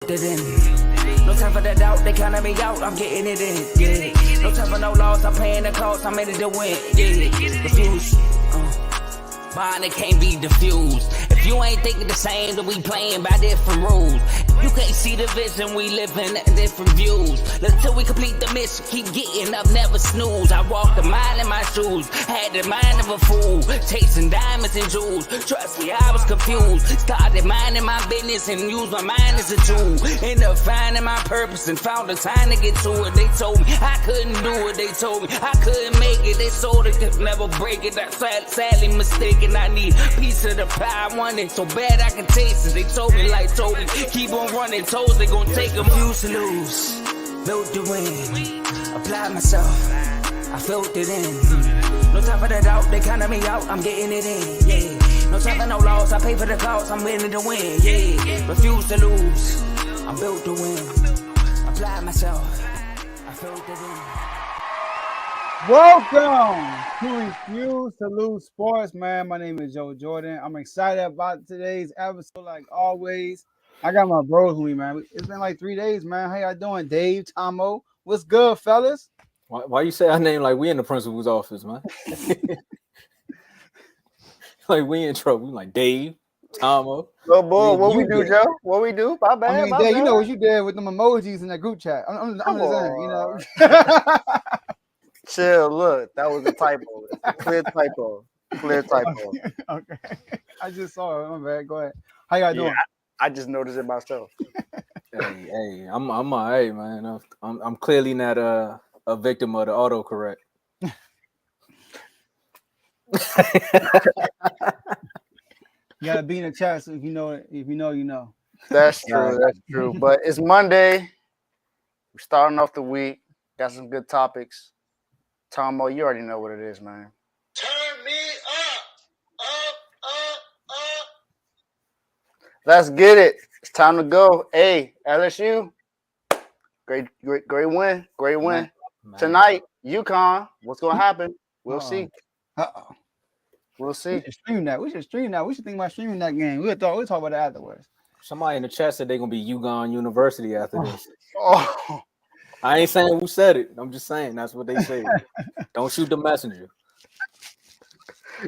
filtered in. No time for the doubt, they counting me out, I'm getting it in, yeah. No time for no loss, I'm paying the cost, I'm in it to win, yeah. Refuse, mine, it can't be diffused. If you ain't thinking the same, then we playing by different rules. You can't see the vision, we living at different views. Until we complete the mission, keep getting up, never snooze. I walked a mile in my shoes, had the mind of a fool, chasing diamonds and jewels. Trust me, I was confused. Started minding my business and used my mind as a tool. Ended up finding my purpose and found the time to get to it. They told me I couldn't do it, they told me I couldn't make it. They sold it, could never break it. I sadly mistaken, I need a piece of the pie. I want it so bad I can taste it. They told me like Toby, keep on running toes, they gon' take them. Used to lose, built to win. Apply myself, I felt it in. No time for the doubt, they counting me out, I'm getting it in, yeah. No time for no loss, I pay for the cost, I'm winning to win, yeah. Refuse to lose, I'm built to win. Apply myself, I felt it in. Welcome to Refuse to Lose Sports, man. My name is Joe Jordan. I'm excited about today's episode, like always. I got my bros with me, man. It's been like 3 days, man. How y'all doing, Dave, Tomo? What's good, fellas? Why you say our name like we in the principal's office, man? Like we in trouble. We like Dave, Tomo. Well, boy, what we do, Joe? What we do? My bad. I mean, Dave, you know what you did with them emojis in that group chat. I'm just saying, you know. Chill, look, that was a typo. Clear typo. Okay. I just saw it. My bad. Go ahead. How y'all doing? I just noticed it myself. Hey, I'm all right, man. I'm clearly not a victim of the autocorrect. You gotta be in the chat, so if you know, you know. That's true. But it's Monday. We're starting off the week. Got some good topics. Tomo, you already know what it is, man. Turn me up. Let's get it. It's time to go. Hey, LSU. Great win. Man. Tonight, UConn. What's gonna happen? We'll see. We'll see. We should stream that. We should think about streaming that game. We'll talk about it afterwards. Somebody in the chat said they're gonna be UConn University after this. Oh. I ain't saying who said it. I'm just saying that's what they say. Don't shoot the messenger.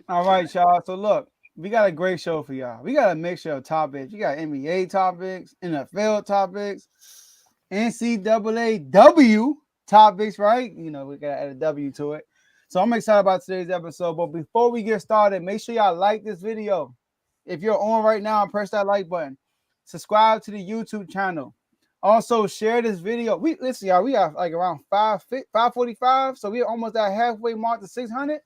All right, y'all. So look, we got a great show for y'all. We got a mixture of topics. We got NBA topics, NFL topics, NCAA topics, right? You know, we got to add a W to it. So I'm excited about today's episode. But before we get started, make sure y'all like this video. If you're on right now, press that like button. Subscribe to the YouTube channel. Also, share this video. Listen, y'all, we have like around 545. So we're almost at halfway mark to 600.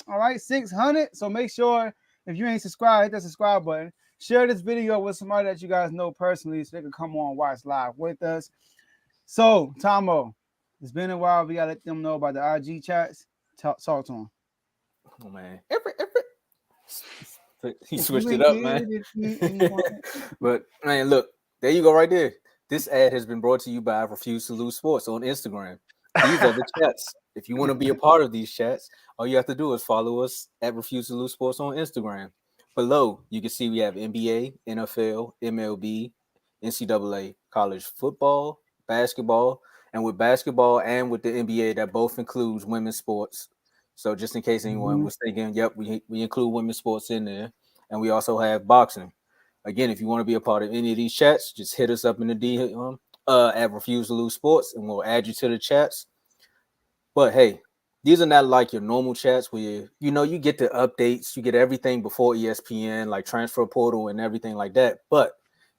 All right, 600. So make sure if you ain't subscribed, hit that subscribe button. Share this video with somebody that you guys know personally so they can come on and watch live with us. So, Tomo, it's been a while. We got to let them know about the IG chats. Talk to them. Oh, man. He switched it up, man. But, man, look, there you go right there. This ad has been brought to you by Refuse to Lose Sports on Instagram. These are the chats. If you want to be a part of these chats, all you have to do is follow us at Refuse to Lose Sports on Instagram. Below, you can see we have NBA, NFL, MLB, NCAA, college football, basketball, and with basketball and with the NBA, that both includes women's sports. So just in case anyone was thinking, yep, we include women's sports in there. And we also have boxing. Again, if you want to be a part of any of these chats, just hit us up in the DM at Refuse to Lose Sports, and we'll add you to the chats. But hey, these are not like your normal chats where you get the updates, you get everything before ESPN, like transfer portal and everything like that. But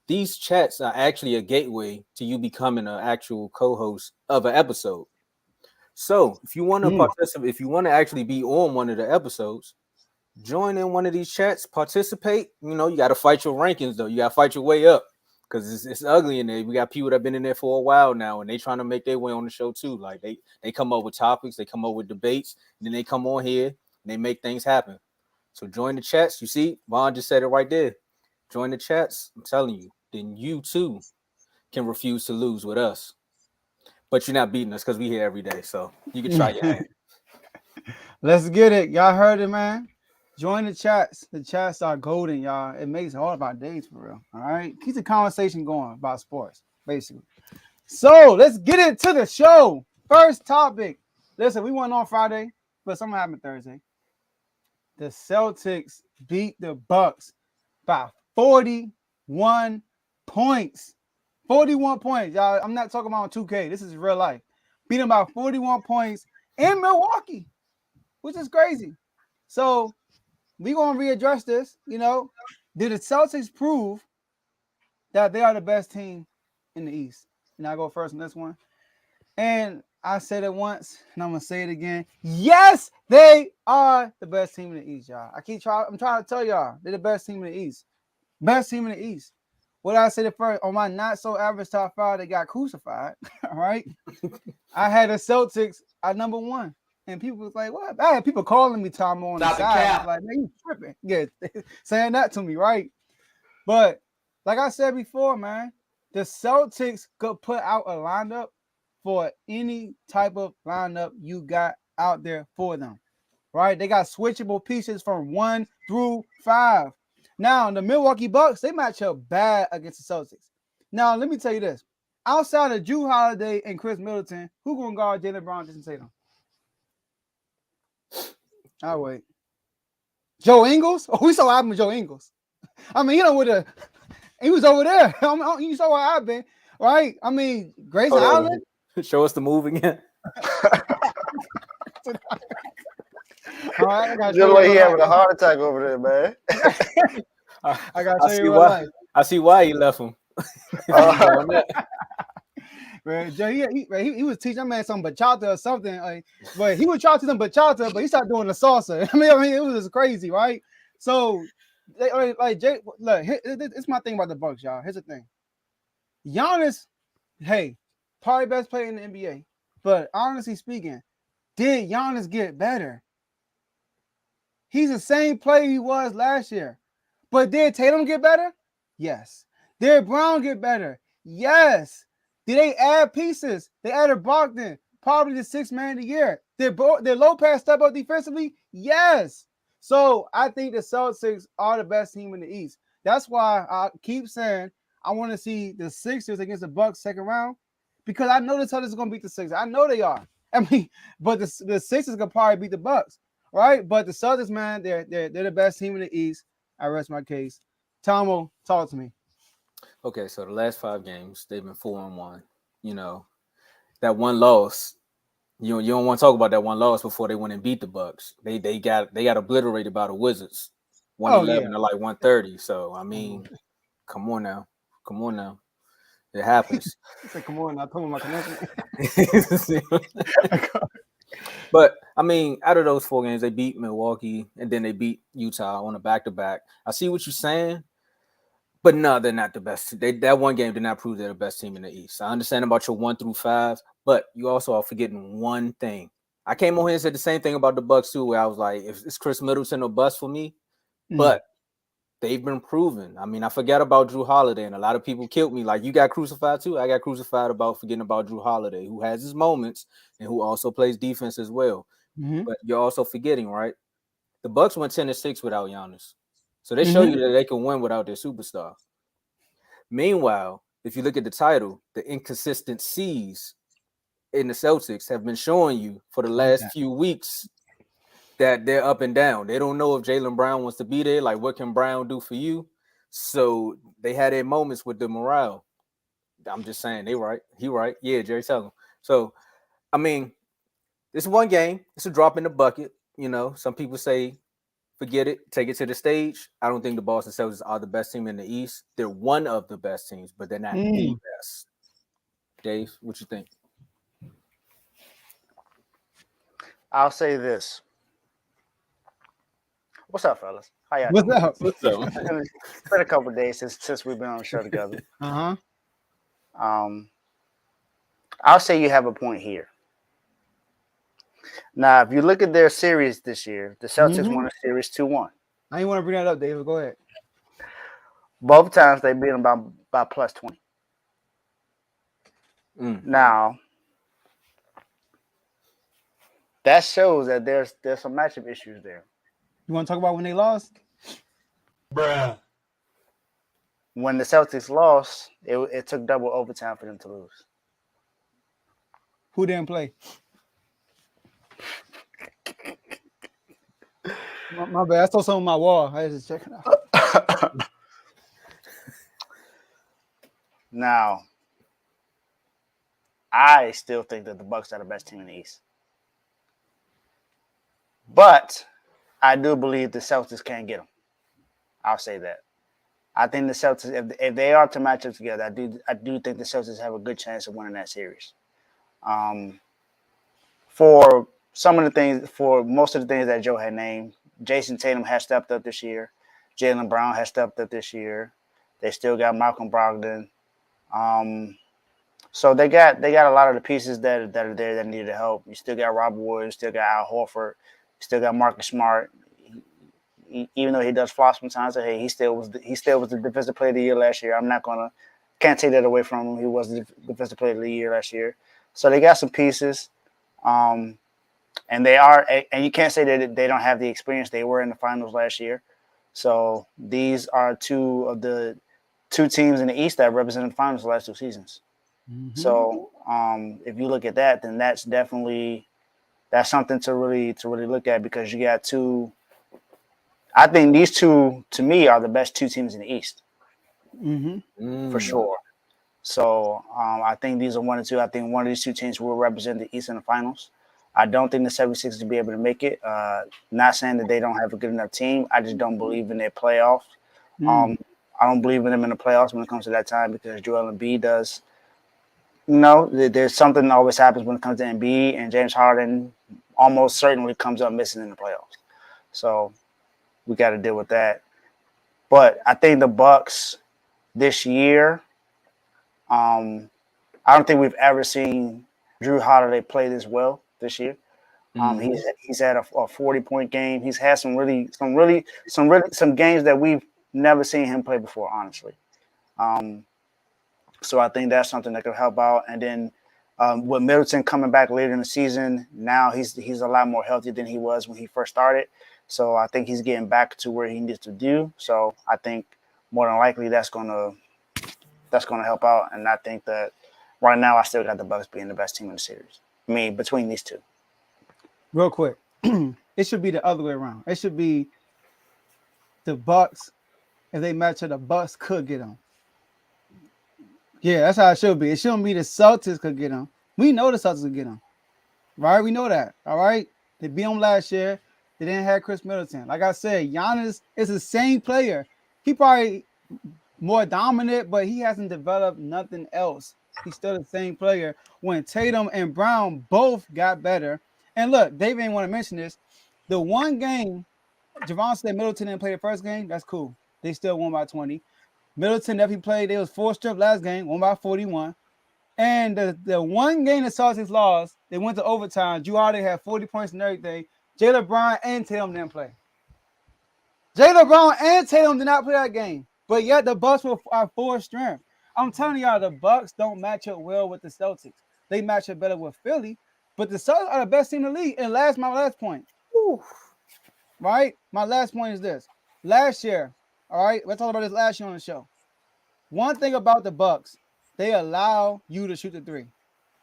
these chats are actually a gateway to you becoming an actual co-host of an episode. So if you want to participate, if you want to actually be on one of the episodes, join in one of these chats, participate. You got to fight your rankings, though. You got to fight your way up because it's ugly in there. We got people that have been in there for a while now, and they trying to make their way on the show, too. Like, they come up with topics, they come up with debates, and then they come on here, and they make things happen. So join the chats. You see, Vaughn just said it right there. Join the chats. I'm telling you. Then you, too, can refuse to lose with us. But you're not beating us because we here every day, so you can try your hand. Let's get it. Y'all heard it, man. Join the chats. The chats are golden, y'all. It makes all of our days for real. All right. Keep the conversation going about sports. basically. So let's get into the show. First topic. Listen, we went on Friday, but something happened Thursday. The Celtics beat the Bucks by 41 points. 41 points, y'all. I'm not talking about on 2K. This is real life. Beat them by 41 points in Milwaukee, which is crazy. So we're going to readdress this. You know, did the Celtics prove that they are the best team in the East? And I go first on this one. And I said it once, and I'm going to say it again. Yes, they are the best team in the East, y'all. I'm trying to tell y'all, they're the best team in the East. Best team in the East. What I said at first, on my not so average top 5, they got crucified. All right. I had the Celtics at number 1. And people was like, what? I had people calling me Tom on the side. Like, man, you tripping. Yeah, saying that to me, right? But like I said before, man, the Celtics could put out a lineup for any type of lineup you got out there for them. Right? They got switchable pieces from 1 through 5. Now, the Milwaukee Bucks, they match up bad against the Celtics. Now, let me tell you this. Outside of Jrue Holiday and Chris Middleton, who going to guard Jaylen Brown, Jason Tatum? I'll wait. Joe Ingles? Oh, we saw what happened with Joe Ingles. I mean, you know, he was over there. You saw what happened, right? I mean, Grayson Allen. Show us the move again. All right, I got just like he having a heart attack over there, man. I got to show you why. I see why he left him. Man, he was teaching that man some bachata or something. But he was trying to teach him bachata, but he started doing the salsa. I mean, it was just crazy, right? So, Jay, look, it's my thing about the Bucks, y'all. Here's the thing. Giannis, hey, probably best player in the NBA. But honestly speaking, did Giannis get better? He's the same player he was last year. But did Tatum get better? Yes. Did Brown get better? Yes. Did they add pieces? They added Bogdan, probably the 6th man of the year. Did Lopez step up defensively? Yes. So I think the Celtics are the best team in the East. That's why I keep saying I want to see the Sixers against the Bucks second round, because I know the Celtics are going to beat the Sixers. I know they are. I mean, but the Sixers could probably beat the Bucks, right? But the Celtics, man, they're the best team in the East. I rest my case. Tomo, talk to me. Okay, so the last 5 games, they've been 4-1. You know, that one loss, you don't want to talk about that one loss before they went and beat the Bucks. They got obliterated by the Wizards, 111 to like 130. So I mean, come on now, it happens. Come on now, come on, my connection. But I mean, out of those 4 games, they beat Milwaukee and then they beat Utah on a back-to-back. I see what you're saying, but no, they're not the best. That one game did not prove they're the best team in the East. I understand about your 1 through 5, but you also are forgetting one thing. I came on here and said the same thing about the Bucks too, where I was like, if it's Chris Middleton or bust for me, but they've been proven. I mean, I forgot about Jrue Holiday, and a lot of people killed me. Like, you got crucified too. I got crucified about forgetting about Jrue Holiday, who has his moments and who also plays defense as well. But you're also forgetting, right? The Bucks went 10-6 without Giannis. So they show you that they can win without their superstar. Meanwhile, if you look at the title, the inconsistencies in the Celtics have been showing you for the last few weeks that they're up and down. They don't know if Jaylen Brown wants to be there. Like, what can Brown do for you? So they had their moments with the morale. I'm just saying, they right. He right. Yeah, Jerry, tell him. So, I mean, this one game. It's a drop in the bucket. You know, some people say, forget it, take it to the stage. I don't think the Boston Celtics are the best team in the East. They're one of the best teams, but they're not the best. Dave, what you think? I'll say this. What's up, fellas? How y'all doing? What's up? It's been a couple of days since we've been on the show together. I'll say you have a point here. Now, if you look at their series this year, the Celtics won a series 2-1. I didn't want to bring that up, David. Go ahead. Both times they beat them by plus 20. Now, that shows that there's some matchup issues there. You want to talk about when they lost? Bruh. when the Celtics lost, it took double overtime for them to lose. Who didn't play? My bad. I saw something on my wall. I was just checking out. Now, I still think that the Bucks are the best team in the East. But I do believe the Celtics can get them. I'll say that. I think the Celtics, if they are to match up together, I do think the Celtics have a good chance of winning that series. For most of the things that Joe had named, Jason Tatum has stepped up this year. Jaylen Brown has stepped up this year. They still got Malcolm Brogdon. So they got a lot of the pieces that are there that need help. You still got Robert Williams, still got Al Horford, still got Marcus Smart. Even though he does flop sometimes, hey, he still was the defensive player of the year last year. Can't take that away from him. He was the defensive player of the year last year. So they got some pieces, and you can't say that they don't have the experience. They were in the finals last year. So these are two of the two teams in the East that represented the finals the last 2 seasons. Mm-hmm. So if you look at that, then that's something to really look at, because you got two. I think these two, to me, are the best 2 teams in the East, for sure. So I think these are 1 and 2. I think one of these 2 teams will represent the East in the finals. I don't think the 76ers will be able to make it. Not saying that they don't have a good enough team. I just don't believe in their playoffs. I don't believe in them in the playoffs when it comes to that time, because Joel Embiid does. There's something that always happens when it comes to Embiid, and James Harden almost certainly comes up missing in the playoffs. So we got to deal with that. But I think the Bucks this year, I don't think we've ever seen Drew Holiday play this well this year. He's had a 40-point game. He's had some games that we've never seen him play before, honestly. So I think that's something that could help out. And then with Middleton coming back later in the season, now he's a lot more healthy than he was when he first started. So I think he's getting back to where he needs to do. So I think more than likely that's gonna help out. And I think that right now I still got the Bucks being the best team in the series. I mean, between these 2. Real quick, it should be the other way around. It should be the Bucks. If they match up, the Bucks could get them. Yeah, that's how it should be. It shouldn't be the Celtics could get them. We know the Celtics could get them, right? We know that. All right, they beat them last year. They didn't have Chris Middleton. Like I said, Giannis is the same player. He probably more dominant, but he hasn't developed nothing else. He's still the same player. When Tatum and Brown both got better. And look, Dave didn't want to mention this. The one game, Javon said Middleton didn't play the first game. That's cool. They still won by 20. Middleton definitely played. They was 4 strip last game, won by 41. And the one game the Celtics lost, they went to overtime. Drew Holiday had 40 points and everything. Jaylen Brown and Tatum didn't play. Jaylen Brown and Tatum did not play that game. But yet the Bucks were our 4 strength. I'm telling y'all, the Bucks don't match up well with the Celtics. They match up better with Philly. But the Celtics are the best team in the league. And my last point. Right? My last point is this. Last year, all right, let's talk about this last year on the show. One thing about the Bucks, they allow you to shoot the 3.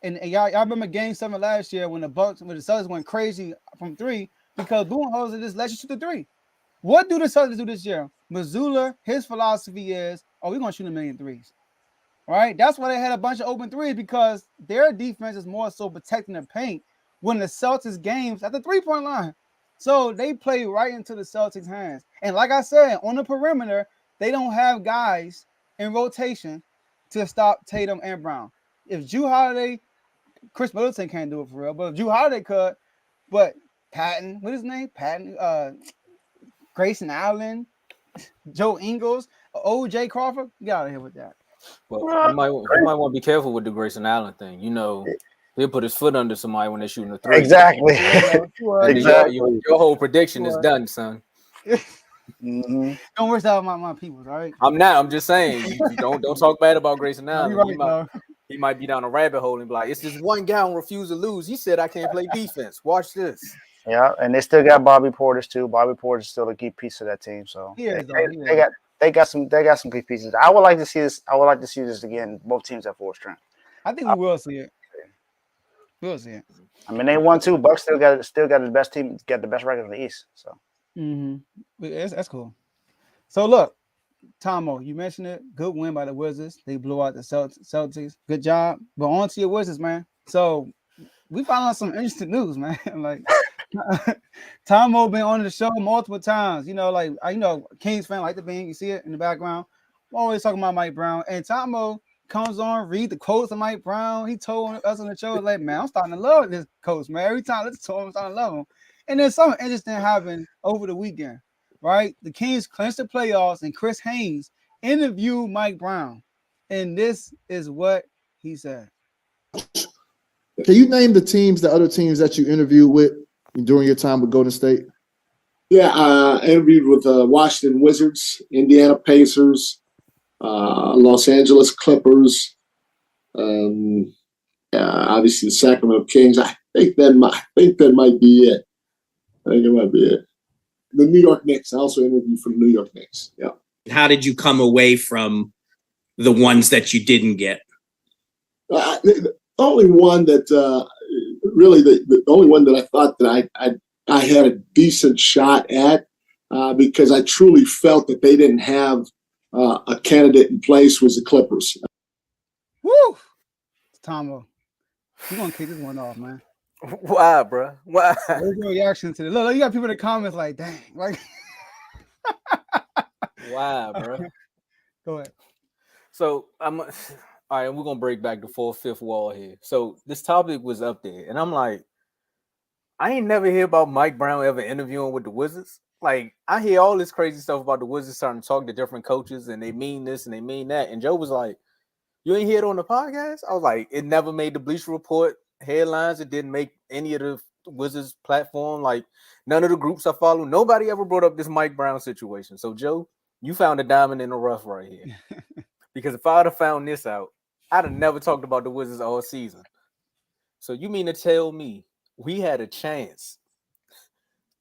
And y'all remember Game 7 last year when the Celtics went crazy from 3 because Budenholzer just let you shoot the 3. What do the Celtics do this year? Mazzulla, his philosophy is, we're going to shoot 1 million threes. All right? That's why they had a bunch of open threes, because their defense is more so protecting the paint when the Celtics games at the 3-point line. So they play right into the Celtics' hands. And like I said, on the perimeter, they don't have guys in rotation to stop Tatum and Brown. If Drew Holiday, Chris Middleton can't do it for real, but if Drew Holiday could, but Patton, what is his name? Patton, Grayson Allen, Joe Ingles, O.J. Crawford, get out of here with that. Well, you might want to be careful with the Grayson Allen thing. He'll put his foot under somebody when they're shooting a 3. Exactly. Exactly. Your whole prediction is done, son. Don't worry about my people, all right? I'm not. I'm just saying. You don't talk bad about Grayson Allen. Right, he might be down a rabbit hole and be like, it's this one guy who refused to lose. He said I can't play defense. Watch this. Yeah, and they still got Bobby Portis too. Bobby Portis is still a key piece of that team. So they they got some good pieces. I would like to see this. I would like to see this again. Both teams at full strength. I think we will see it. We'll see it. I mean, they won 2. Bucks still got the best team, got the best record in the East. So That's cool. So look, Tomo, you mentioned it. Good win by the Wizards. They blew out the Celtics. Good job. But on to your Wizards, man. So we found out some interesting news, man. Like Tomo been on the show multiple times. You know, like Kings fan like the bean. You see it in the background. I'm always talking about Mike Brown. And Tomo comes on, read the quotes of Mike Brown. He told us on the show, like, man, I'm starting to love this coach, man. Every time I listen to him, I'm starting to love him. And then something interesting happened over the weekend, right? The Kings clinched the playoffs, and Chris Haynes interviewed Mike Brown. And this is what he said. Can you name the other teams that you interviewed with during your time with Golden State? Yeah, I interviewed with Washington Wizards, Indiana Pacers, Los Angeles Clippers, obviously the Sacramento Kings. I think that might be it. I think it might be it. The New York Knicks. I also interviewed for the New York Knicks. Yeah. How did you come away from the ones that you didn't get? The only one that really the only one that I thought that I had a decent shot at because I truly felt that they didn't have a candidate in place was the Clippers. Woo! Tomo, you gonna kick this one off, man. Why, bro? Why? What's your reaction to this? Look, you got people in the comments like, dang, like. Why, bro? Go ahead. So all right, we're gonna break back the fifth wall here. So this topic was up there, and I'm like, I ain't never hear about Mike Brown ever interviewing with the Wizards. Like, I hear all this crazy stuff about the Wizards starting to talk to different coaches, and they mean this and they mean that. And Joe was like, "You ain't hear it on the podcast?" I was like, "It never made the Bleacher Report headlines. It didn't make any of the Wizards platform. Like, none of the groups I follow, nobody ever brought up this Mike Brown situation." So, Joe, you found a diamond in the rough right here. Because if I'd have found this out, I'd have never talked about the Wizards all season. So you mean to tell me we had a chance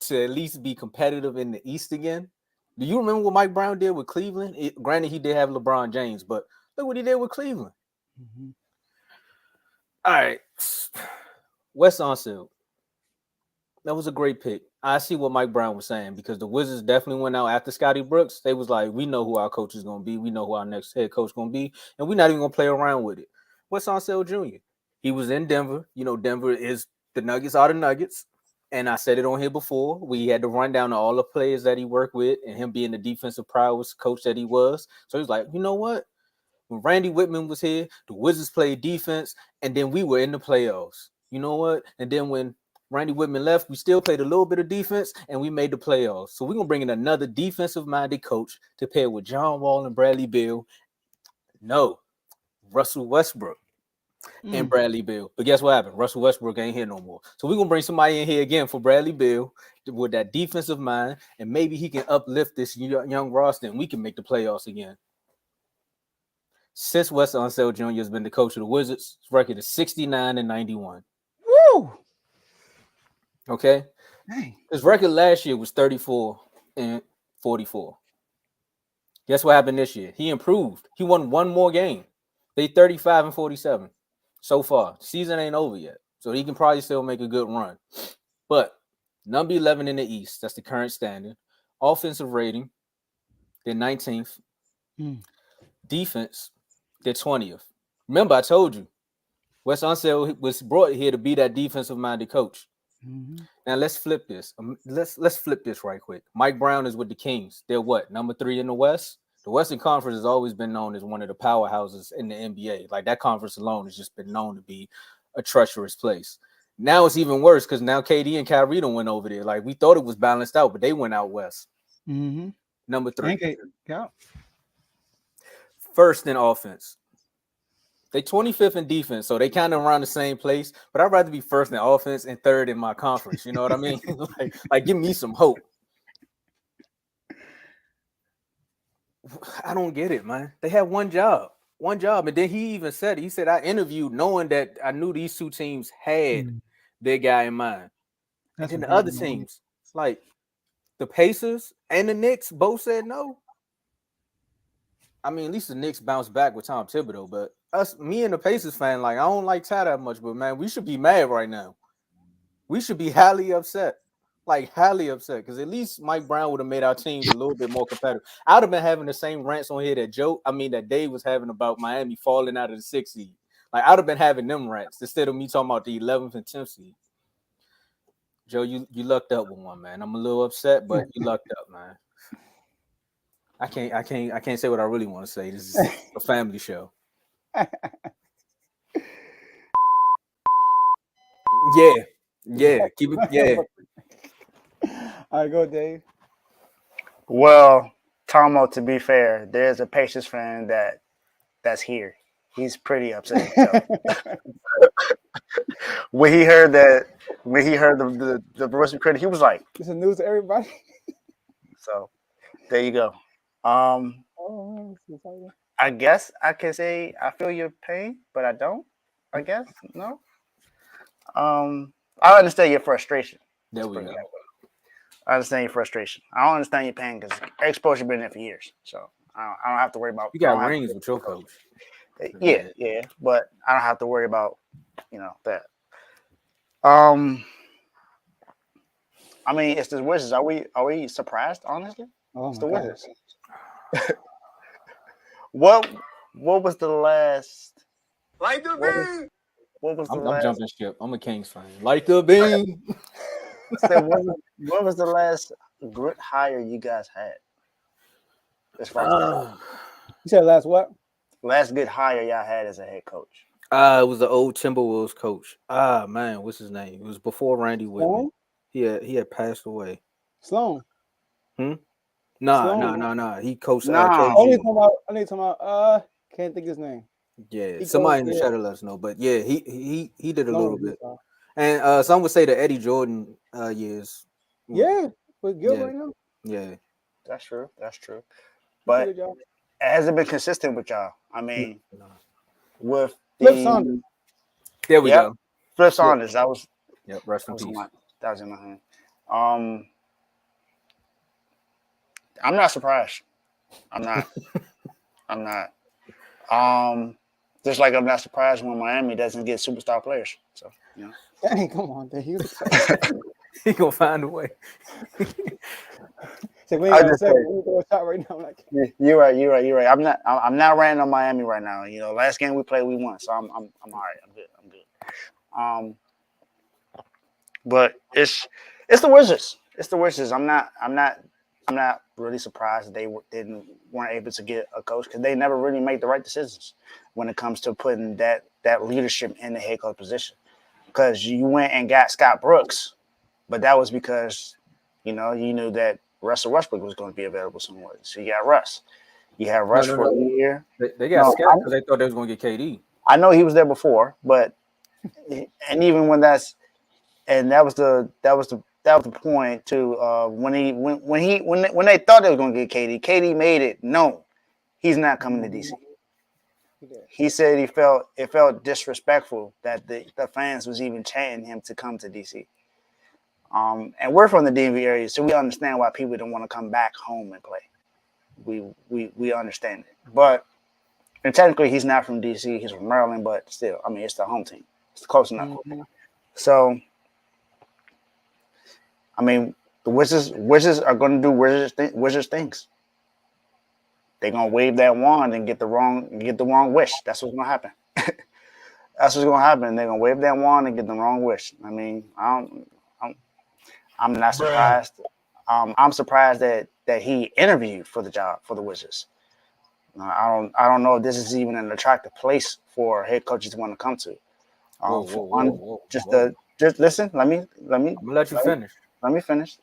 to at least be competitive in the East again? Do you remember what Mike Brown did with Cleveland? Granted, he did have LeBron James, but look what he did with Cleveland. Mm-hmm. All right. Wes Unseld. That was a great pick. I see what Mike Brown was saying because the Wizards definitely went out after Scotty Brooks. They was like, we know who our coach is going to be. We know who our next head coach is going to be, and we're not even going to play around with it. Wes Unseld Jr., he was in Denver. You know, Denver is the Nuggets are the Nuggets. And I said it on here before. We had to run down to all the players that he worked with and him being the defensive prowess coach that he was. So he was like, you know what? When Randy Whitman was here, the Wizards played defense, and then we were in the playoffs. You know what? And then when Randy Whitman left, we still played a little bit of defense, and we made the playoffs. So we're going to bring in another defensive-minded coach to pair with John Wall and Bradley Beal. No, Russell Westbrook and Bradley Beal. But guess what happened? Russell Westbrook ain't here no more. So we're going to bring somebody in here again for Bradley Beal with that defensive mind, and maybe he can uplift this young roster, and we can make the playoffs again. Since Wes Unseld Jr. has been the coach of the Wizards, his record is 69-91. Woo! Okay. Dang. His record last year was 34-44. Guess what happened this year? He improved. He won one more game. They 35-47 so far. Season ain't over yet. So he can probably still make a good run. But number 11 in the East, that's the current standard. Offensive rating, they're 19th. Defense, they're 20th. Remember, I told you, Wes Unseld was brought here to be that defensive-minded coach. Mm-hmm. Now let's flip this. Let's flip this right quick. Mike Brown is with the Kings. They're what? Number 3 in the West. The Western Conference has always been known as one of the powerhouses in the NBA. Like that conference alone has just been known to be a treacherous place. Now it's even worse because now KD and Kyrie went over there. Like we thought it was balanced out, but they went out west. Mm-hmm. Number 3. First in offense. They 25th in defense, so they kind of around the same place. But I'd rather be first in offense and third in my conference. You know what I mean? like, give me some hope. I don't get it, man. They had one job, and then he even said it. He said I interviewed knowing that I knew these two teams had their guy in mind. That's and then the other teams, like the Pacers and the Knicks, both said no. I mean, at least the Knicks bounced back with Tom Thibodeau, but me and the Pacers fan, like I don't like Ty that much, but man, we should be mad right now. We should be highly upset. Like highly upset, because at least Mike Brown would have made our teams a little bit more competitive. I would have been having the same rants on here that Dave was having about Miami falling out of the 6th seed. Like I would have been having them rants instead of me talking about the 11th and 10th seed. Joe, you lucked up with one, man. I'm a little upset, but you lucked up, man. I can't say what I really want to say. This is a family show. Yeah, keep it. Yeah. All right, go, Dave. Well, Tomo, to be fair, there's a Pacers fan that's here. He's pretty upset. So. when he heard the Brewers credit, he was like, "This is news to everybody." So, there you go. I guess I can say I feel your pain, but I don't. I guess no. I understand your frustration. There we go. I understand your frustration. I don't understand your pain because exposure been there for years, so I don't have to worry about. You got rings with your coach. Yeah, but I don't have to worry about that. I mean, it's the Wizards. Are we surprised? Honestly, it's the Wizards. What was the last? Light the beam. What was the I'm last? jumping ship. I'm a Kings fan. Light the beam. What was the last grit hire you guys had? As far as you said last what? Last good hire y'all had as a head coach. It was the old Timberwolves coach. Man, what's his name? It was before Randy Whitman. He had passed away. Sloan. Nah. He coached. I need to talk about. Can't think his name. Yeah, somebody in the chat let us know. But yeah, he did a little bit. And some would say the Eddie Jordan years. Yeah, we're good right now. Yeah, that's true. But has it been consistent with y'all? I mean, with Flip Saunders. There we go. Flip Saunders. That was. Yep. Rest in peace. That was in my hand. I'm not surprised. I'm not. Just like I'm not surprised when Miami doesn't get superstar players. So Dang, come on, Dave. He gonna find a way. You're right now. You're right. I'm not ranting on Miami right now. Last game we played, we won, so I'm all right. I'm good. But it's the Wizards. It's the Wizards. I'm not really surprised that they weren't able to get a coach because they never really made the right decisions when it comes to putting that leadership in the head coach position. Because you went and got Scott Brooks, but that was because you knew that Russell Westbrook was going to be available somewhere. So you got Russ. You have Russ for a year. They got Scott because they thought they was going to get KD. I know he was there before, but and even when that was the point too. When they thought they was going to get KD, KD made it known he's not coming to DC. He said it felt disrespectful that the fans was even chanting him to come to DC. And we're from the DMV area, so we understand why people don't want to come back home and play. We understand it, but and technically he's not from DC. He's from Maryland, but still, I mean, it's the home team. It's close enough. Mm-hmm. So, I mean, the Wizards are going to do Wizards things. They're gonna wave that wand and get the wrong wish. That's what's gonna happen. That's what's gonna happen. They're gonna wave that wand and get the wrong wish. I mean, I'm not surprised. I'm surprised that he interviewed for the job for the Wizards. I don't know if this is even an attractive place for head coaches to want to come to. Just listen. Let me. I'm gonna let you finish. Let me finish.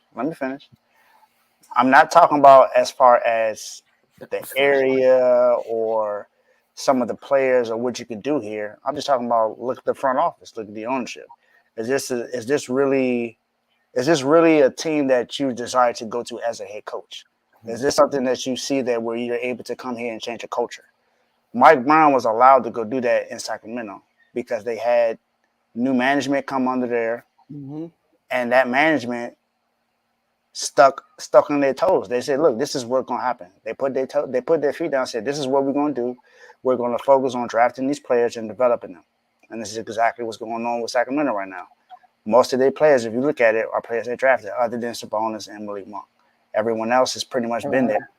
I'm not talking about as far as the area or some of the players or what you can do here. I'm just talking about look at the front office, look at the ownership. Is this really a team that you desire to go to as a head coach? Is this something that you see that where you're able to come here and change a culture? Mike Brown was allowed to go do that in Sacramento because they had new management come under there, and that management stuck on their toes. They said, "Look, this is what's gonna happen." They put their feet down. And said, "This is what we're gonna do. We're gonna focus on drafting these players and developing them." And this is exactly what's going on with Sacramento right now. Most of their players, if you look at it, are players they drafted, other than Sabonis and Malik Monk. Everyone else has pretty much been there.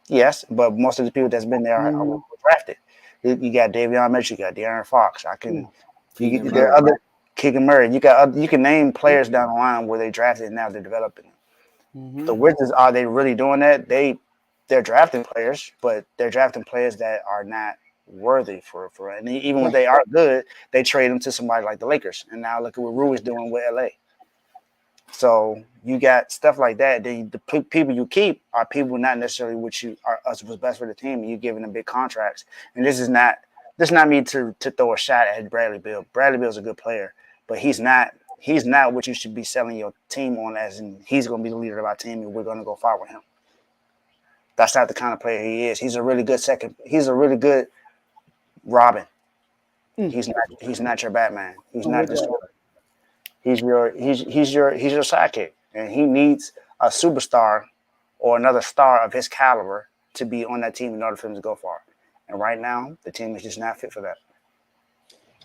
Yes, but most of the people that's been there are drafted. You got Davion Mitchell, you got De'Aaron Fox. There are other Keegan Murray. You can name players down the line where they drafted and now they're developing them. The Wizards, are they really doing that? They're drafting players, but they're drafting players that are not worthy for and even when they are good, they trade them to somebody like the Lakers. And now look at what Rue is doing with LA. So you got stuff like that. Then the people you keep are people not necessarily what's best for the team, and you're giving them big contracts. And this is not me to throw a shot at Bradley Beal. Bradley Beal's a good player, but he's not what you should be selling your team on, as in he's going to be the leader of our team and we're going to go far with him. That's not the kind of player he is. He's a really good Robin. He's not your Batman. He's not just. He's your sidekick, and he needs a superstar or another star of his caliber to be on that team in order for him to go far. And right now, the team is just not fit for that.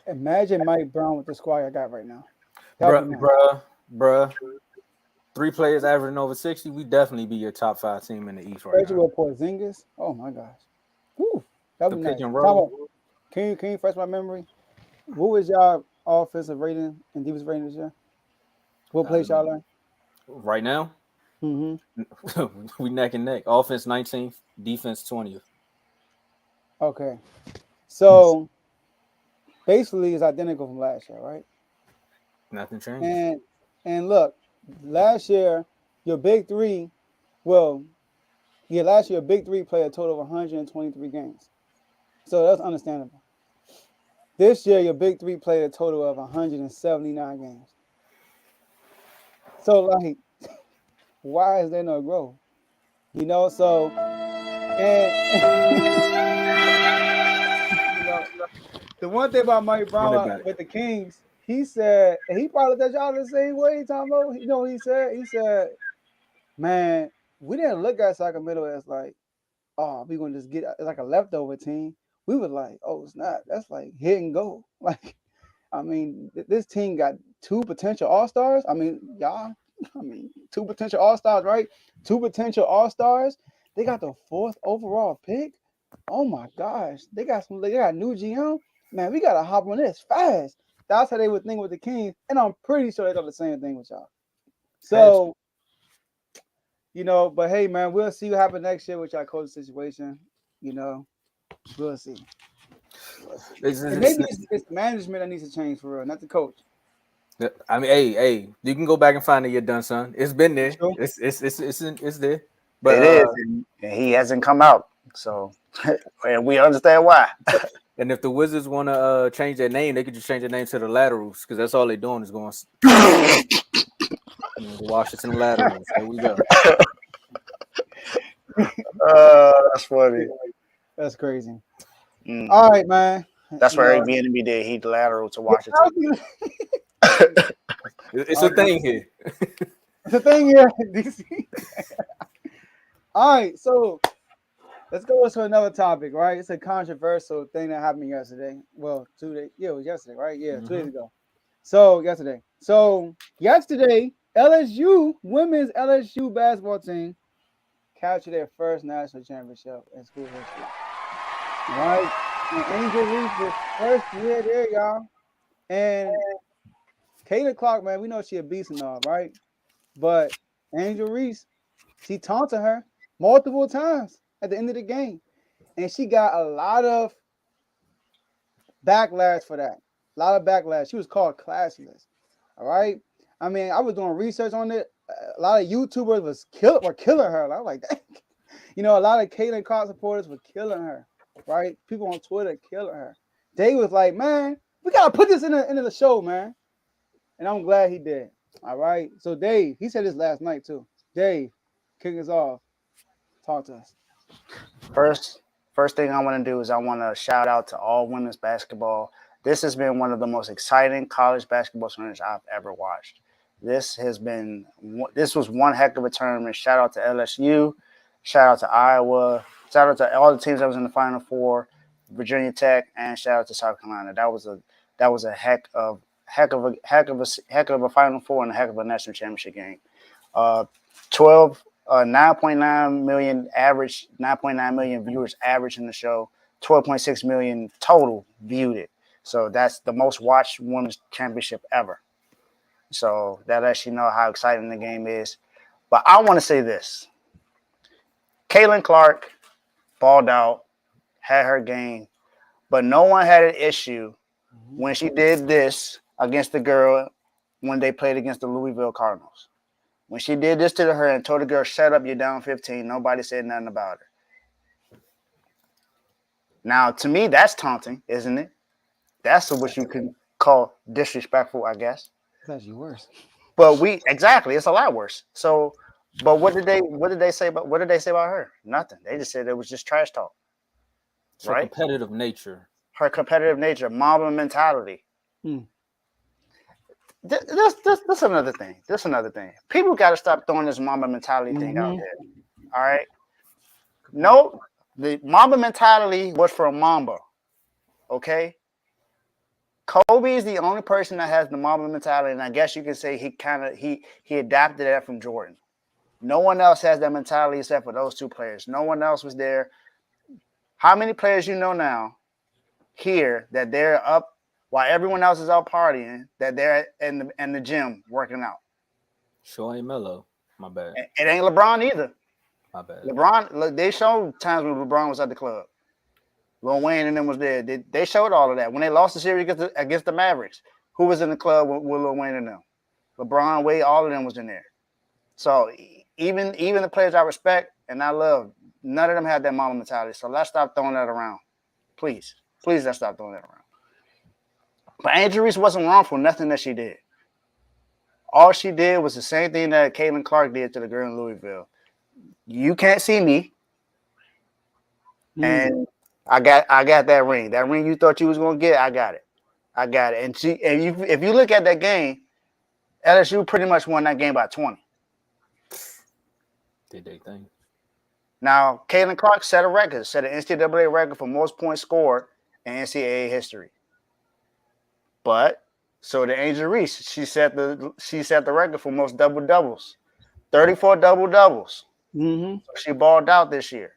Imagine Mike Brown with the squad I got right now. Bruh. 3 players averaging over 60, we definitely be your top 5 team in the East right now. With Porzingis. Oh my gosh. Woo. That would be nice. Can you refresh my memory? What was y'all offensive rating and defensive rating this year? What place y'all in? Right now? Mm-hmm. We neck and neck. Offense 19th, defense 20th. Okay. So basically it's identical from last year, right? Nothing changed. And look, last year your big three, last year your big three played a total of 123 games. So that's understandable. This year, your big three played a total of 179 games. So, like, why is there no growth? You know, so, and the one thing about Mike Brown with the Kings, he said, and he probably does y'all the same way, Tom. You know what he said? He said, man, we didn't look at Sacramento as like, oh, we're going to just get like a leftover team. We were like, oh, it's not. That's like hit and go. Like, I mean, this team got 2 potential all-stars. I mean, 2 potential all-stars, right? 2 potential all-stars. They got the 4th overall pick. Oh my gosh. They got new GM. Man, we gotta hop on this fast. That's how they would think with the Kings. And I'm pretty sure they got the same thing with y'all. So, but hey, man, we'll see what happens next year with y'all coaching situation. We'll see. Maybe it's management that needs to change for real, not the coach. I mean, hey, you can go back and find it. You're done, son. It's been there. Sure. It's there. But it is, and he hasn't come out. So, and we understand why. And if the Wizards want to change their name, they could just change their name to the Laterals, because that's all they're doing is going Washington Laterals. There we go. That's funny. That's crazy. All right, man. That's what Airbnb did. He lateral to Washington. It's a thing here. It's a thing here, DC. All right, so let's go to another topic, right? It's a controversial thing that happened yesterday. Well, 2 days. Yeah, it was yesterday, right? Yeah, 2 days ago. So yesterday, LSU women's LSU basketball team captured their first national championship in school history. Right? And Angel Reese was first year there, y'all. And Kayla Clark, man, we know she a beast and all, right? But Angel Reese, she taunted her multiple times at the end of the game. And she got a lot of backlash for that. A lot of backlash. She was called classless. All right? I mean, I was doing research on it. A lot of YouTubers were killing her. I was like, dang. A lot of Kayla Clark supporters were killing her. Right? People on Twitter killing her. Dave was like, man, we got to put this into the show, man. And I'm glad he did. All right? So, Dave, he said this last night, too. Dave, kick us off. Talk to us. First thing I want to do is I want to shout out to all women's basketball. This has been one of the most exciting college basketball tournaments I've ever watched. This was one heck of a tournament. Shout out to LSU, shout out to Iowa, shout out to all the teams that was in the Final Four, Virginia Tech, and shout out to South Carolina. That was a heck of a Final Four and a heck of a national championship game. 9.9 million average, 9.9 million viewers average in the show. 12.6 million total viewed it. So that's the most watched women's championship ever. So that lets you know how exciting the game is. But I want to say this. Caitlin Clark balled out, had her game, but no one had an issue when she did this against the girl when they played against the Louisville Cardinals. When she did this to her and told the girl, shut up, you're down 15, nobody said nothing about her. Now, to me, that's taunting, isn't it? That's what you can call disrespectful, I guess. It's actually worse. But it's a lot worse. So, but what did they say about her? Nothing. They just said it was just trash talk. It's right? Her competitive nature. Her competitive nature, Mamba mentality. That's another thing. That's another thing. People got to stop throwing this Mamba mentality thing out there. All right. No, the Mamba mentality was for Mamba. Okay. Kobe is the only person that has the Mamba mentality, and I guess you can say he adapted that from Jordan. No one else has that mentality except for those two players. No one else was there. How many players you know now here that they're up while everyone else is out partying, that they're in the gym working out? Sure ain't Melo. My bad. It ain't LeBron either. My bad. LeBron, they showed times when LeBron was at the club. Lil Wayne and them was there. They showed all of that. When they lost the series against the Mavericks, who was in the club with Lil Wayne and them? LeBron, Wade, all of them was in there. So even the players I respect and I love, none of them had that Mamba mentality. So let's stop throwing that around. Please. Please let's stop throwing that around. But Angel Reese wasn't wrong for nothing that she did. All she did was the same thing that Caitlin Clark did to the girl in Louisville. You can't see me. And I got that ring. That ring you thought you was gonna get, I got it. And if you look at that game, LSU pretty much won that game by 20. Did they think? Now, Caitlin Clark set an NCAA record for most points scored in NCAA history. But so did Angel Reese. She set the record for most double doubles, 34 double doubles. So she balled out this year.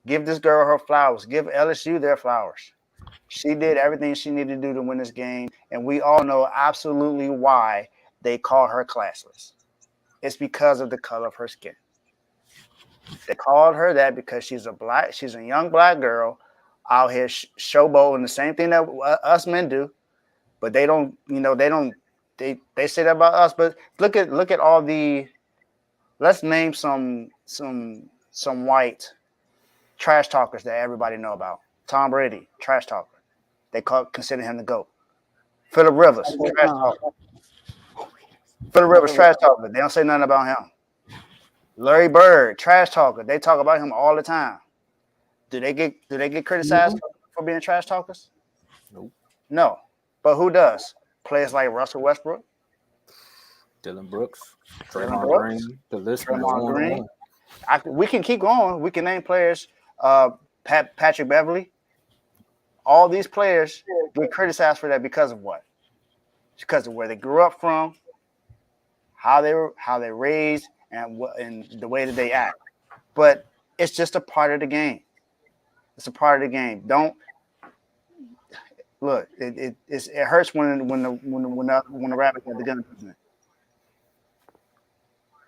Give this girl her flowers. Give LSU their flowers. She did everything she needed to do to win this game, and we all know absolutely why they call her classless. It's because of the color of her skin. They called her that because she's a young black girl out here showboating the same thing that us men do, but they say that about us. But look at all the. Let's name some white trash talkers that everybody know about. Tom Brady, trash talker. They consider him the GOAT. Phillip Rivers, trash talker. Phillip Rivers, trash talker. They don't say nothing about him. Larry Bird, trash talker. They talk about him all the time. Do they get criticized for being trash talkers? Nope. No. But who does? Players like Russell Westbrook, Dillon Brooks, Draymond Green. The list goes on. We can keep going. We can name players. Patrick Beverly. All these players get criticized for that because of what? Because of where they grew up from, how they raised, and the way that they act. But it's just a part of the game. It's a part of the game. Don't look. It hurts when the rabbit got the gun.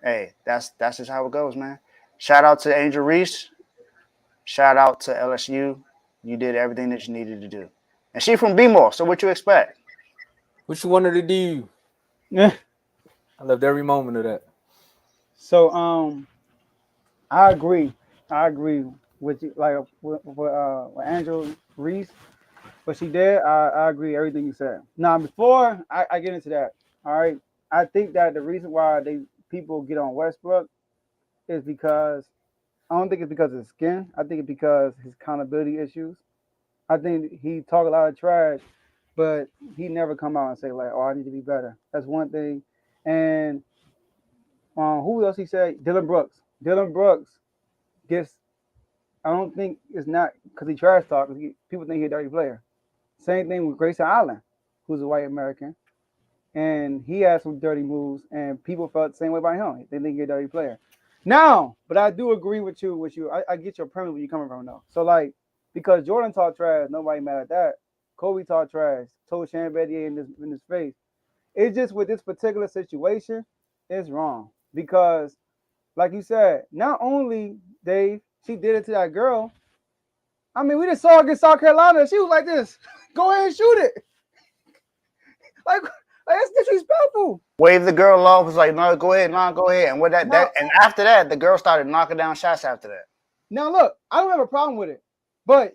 Hey, that's just how it goes, man. Shout out to Angel Reese. Shout out to LSU. You did everything that you needed to do. And she from B-More, so what you expect? What you wanted to do? Yeah. I loved every moment of that. So I agree with you, like with Angel Reese. What she did, I agree everything you said. Now before I get into that, all right, I think that the reason why people get on Westbrook is because I don't think it's because of his skin. I think it's because his accountability issues. I think he talk a lot of trash, but he never come out and say like, "Oh, I need to be better." That's one thing. And who else he said? Dylan Brooks. Dylan Brooks gets. I don't think it's not because he trash talk. People think he's a dirty player. Same thing with Grayson Allen, who's a white American, and he had some dirty moves, and people felt the same way about him. They think he's a dirty player. Now, but I do agree with you. I get your premise where you're coming from, though. So, like, because Jordan talked trash, nobody mad at that. Kobe talked trash, told Shan Bettier in his face. It's just with this particular situation, it's wrong. Because, like you said, not only, Dave, she did it to that girl. I mean, we just saw her against South Carolina. She was like this. Go ahead and shoot it. Like that's disrespectful. Wave the girl off. Was like, no, go ahead, no, go ahead. And with that, and after that, the girl started knocking down shots after that. Now look, I don't have a problem with it, but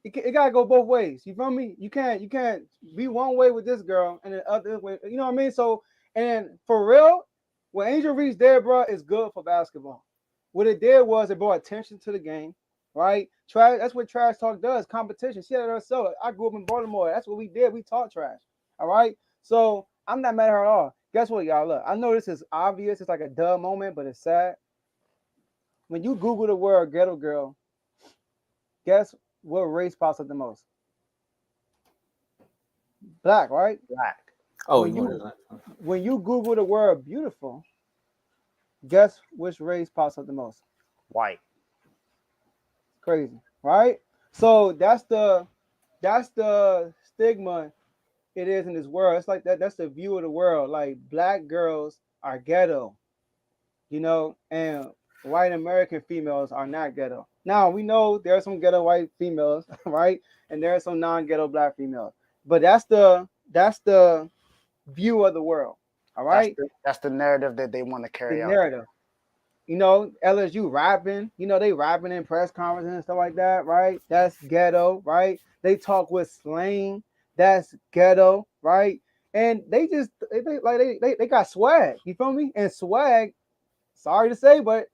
it gotta go both ways. You feel me? You can't be one way with this girl and the other way. You know what I mean? So, and for real, what Angel Reese did, bro, is good for basketball. What it did was it brought attention to the game, right? Trash. That's what trash talk does. Competition. She had it herself. I grew up in Baltimore. That's what we did. We taught trash. All right. So I'm not mad at her at all. Guess what, y'all? Look, I know this is obvious. It's like a duh moment, but it's sad. When you Google the word ghetto girl, guess what race pops up the most? Black, right? Black. Oh, when you Google the word beautiful, guess which race pops up the most? White. Crazy, right? So that's the stigma it is in this world. It's like that. That's the view of the world. Like black girls are ghetto, you know, and white American females are not ghetto. Now we know there are some ghetto white females, right? And there are some non-ghetto black females. But that's the view of the world. All right. That's the narrative that they want to carry out. Narrative. You know, LSU rapping, you know, they rapping in press conferences and stuff like that, right? That's ghetto, right? They talk with slang, that's ghetto, right? And they got swag, you feel me? And swag, sorry to say, but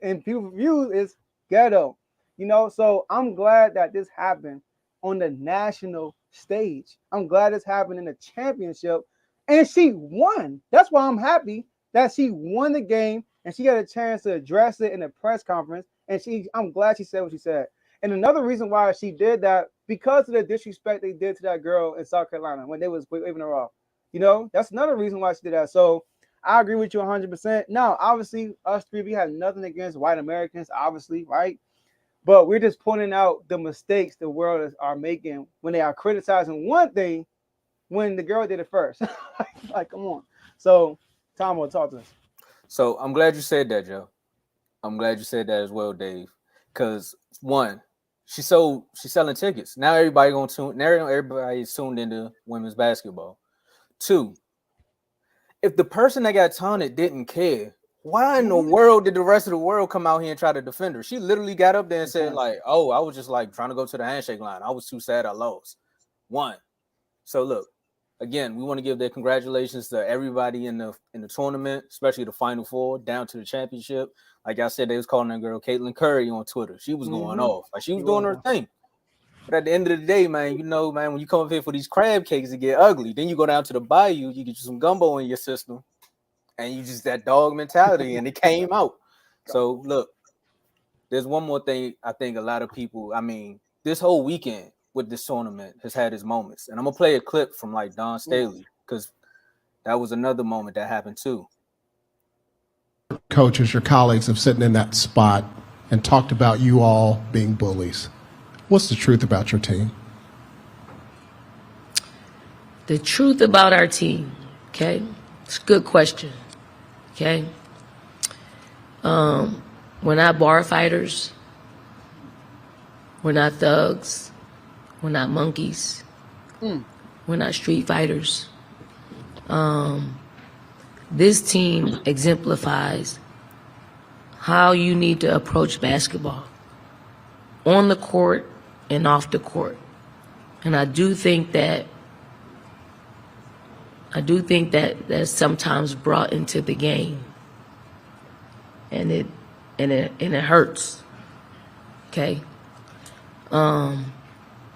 in people's views, is ghetto, you know? So I'm glad that this happened on the national stage. I'm glad this happened in the championship, and she won. That's why I'm happy that she won the game. And she got a chance to address it in a press conference. And I'm glad she said what she said. And another reason why she did that, because of the disrespect they did to that girl in South Carolina when they was waving her off. You know, that's another reason why she did that. So I agree with you 100%. Now, obviously, us three, we have nothing against white Americans, obviously, right? But we're just pointing out the mistakes the world are making when they are criticizing one thing when the girl did it first. Like, come on. So Tom will talk to us. So I'm glad you said that, Joe. I'm glad you said that as well, Dave. Because one, she's selling tickets. Now everybody's tuned into women's basketball. Two, if the person that got taunted didn't care, why in the world did the rest of the world come out here and try to defend her? She literally got up there and said, like, oh, I was just like trying to go to the handshake line. I was too sad I lost. One. So look. Again, we want to give their congratulations to everybody in the tournament, especially the Final Four, down to the championship. Like I said, they was calling that girl Caitlin Curry on Twitter. She was going off. Like she was doing her thing. But at the end of the day, man, you know, man, when you come up here for these crab cakes, it get ugly. Then you go down to the bayou, you get you some gumbo in your system, and you just that dog mentality, and it came out. So look, there's one more thing I think a lot of people, I mean, this whole weekend with this tournament has had its moments. And I'm going to play a clip from like Don Staley because that was another moment that happened too. Coaches, your colleagues have sitting in that spot and talked about you all being bullies. What's the truth about your team? The truth about our team, okay? It's a good question, okay? We're not bar fighters. We're not thugs. We're not monkeys. We're not street fighters. This team exemplifies how you need to approach basketball on the court and off the court. And I do think that that's sometimes brought into the game. And it hurts. Okay?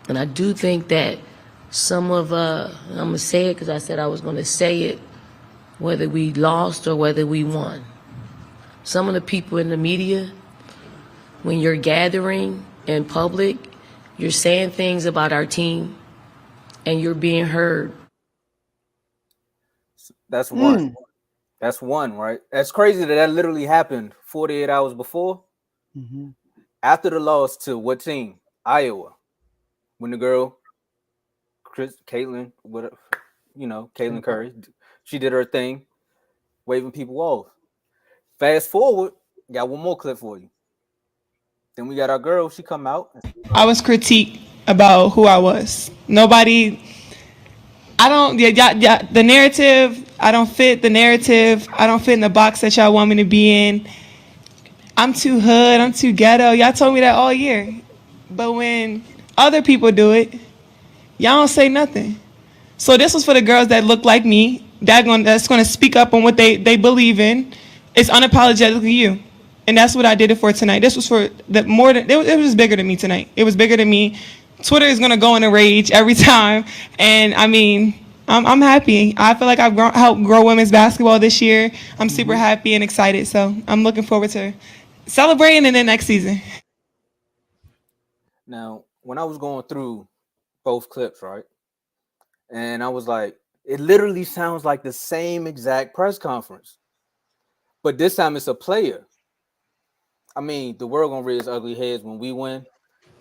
And I do think that some of, I'm going to say it because I said I was going to say it, whether we lost or whether we won. Some of the people in the media, when you're gathering in public, you're saying things about our team and you're being heard. That's one. That's one, right? That's crazy that literally happened 48 hours before. Mm-hmm. After the loss to what team? Iowa. When the girl, Caitlin Curry, she did her thing, waving people off. Fast forward, got one more clip for you. Then we got our girl, she come out. I was critiqued about who I was. Nobody, the narrative, I don't fit the narrative. I don't fit in the box that y'all want me to be in. I'm too hood, I'm too ghetto. Y'all told me that all year. But when other people do it, y'all don't say nothing. So this was for the girls that look like me, that's gonna speak up on what they believe in. It's unapologetically you. And that's what I did it for tonight. This was for it was bigger than me tonight. It was bigger than me. Twitter is gonna go in a rage every time. And I mean, I'm happy. I feel like I've helped grow women's basketball this year. I'm super happy and excited. So I'm looking forward to celebrating in the next season. Now, when I was going through both clips, right? And I was like, it literally sounds like the same exact press conference. But this time it's a player. I mean, the world gonna raise its ugly heads when we win.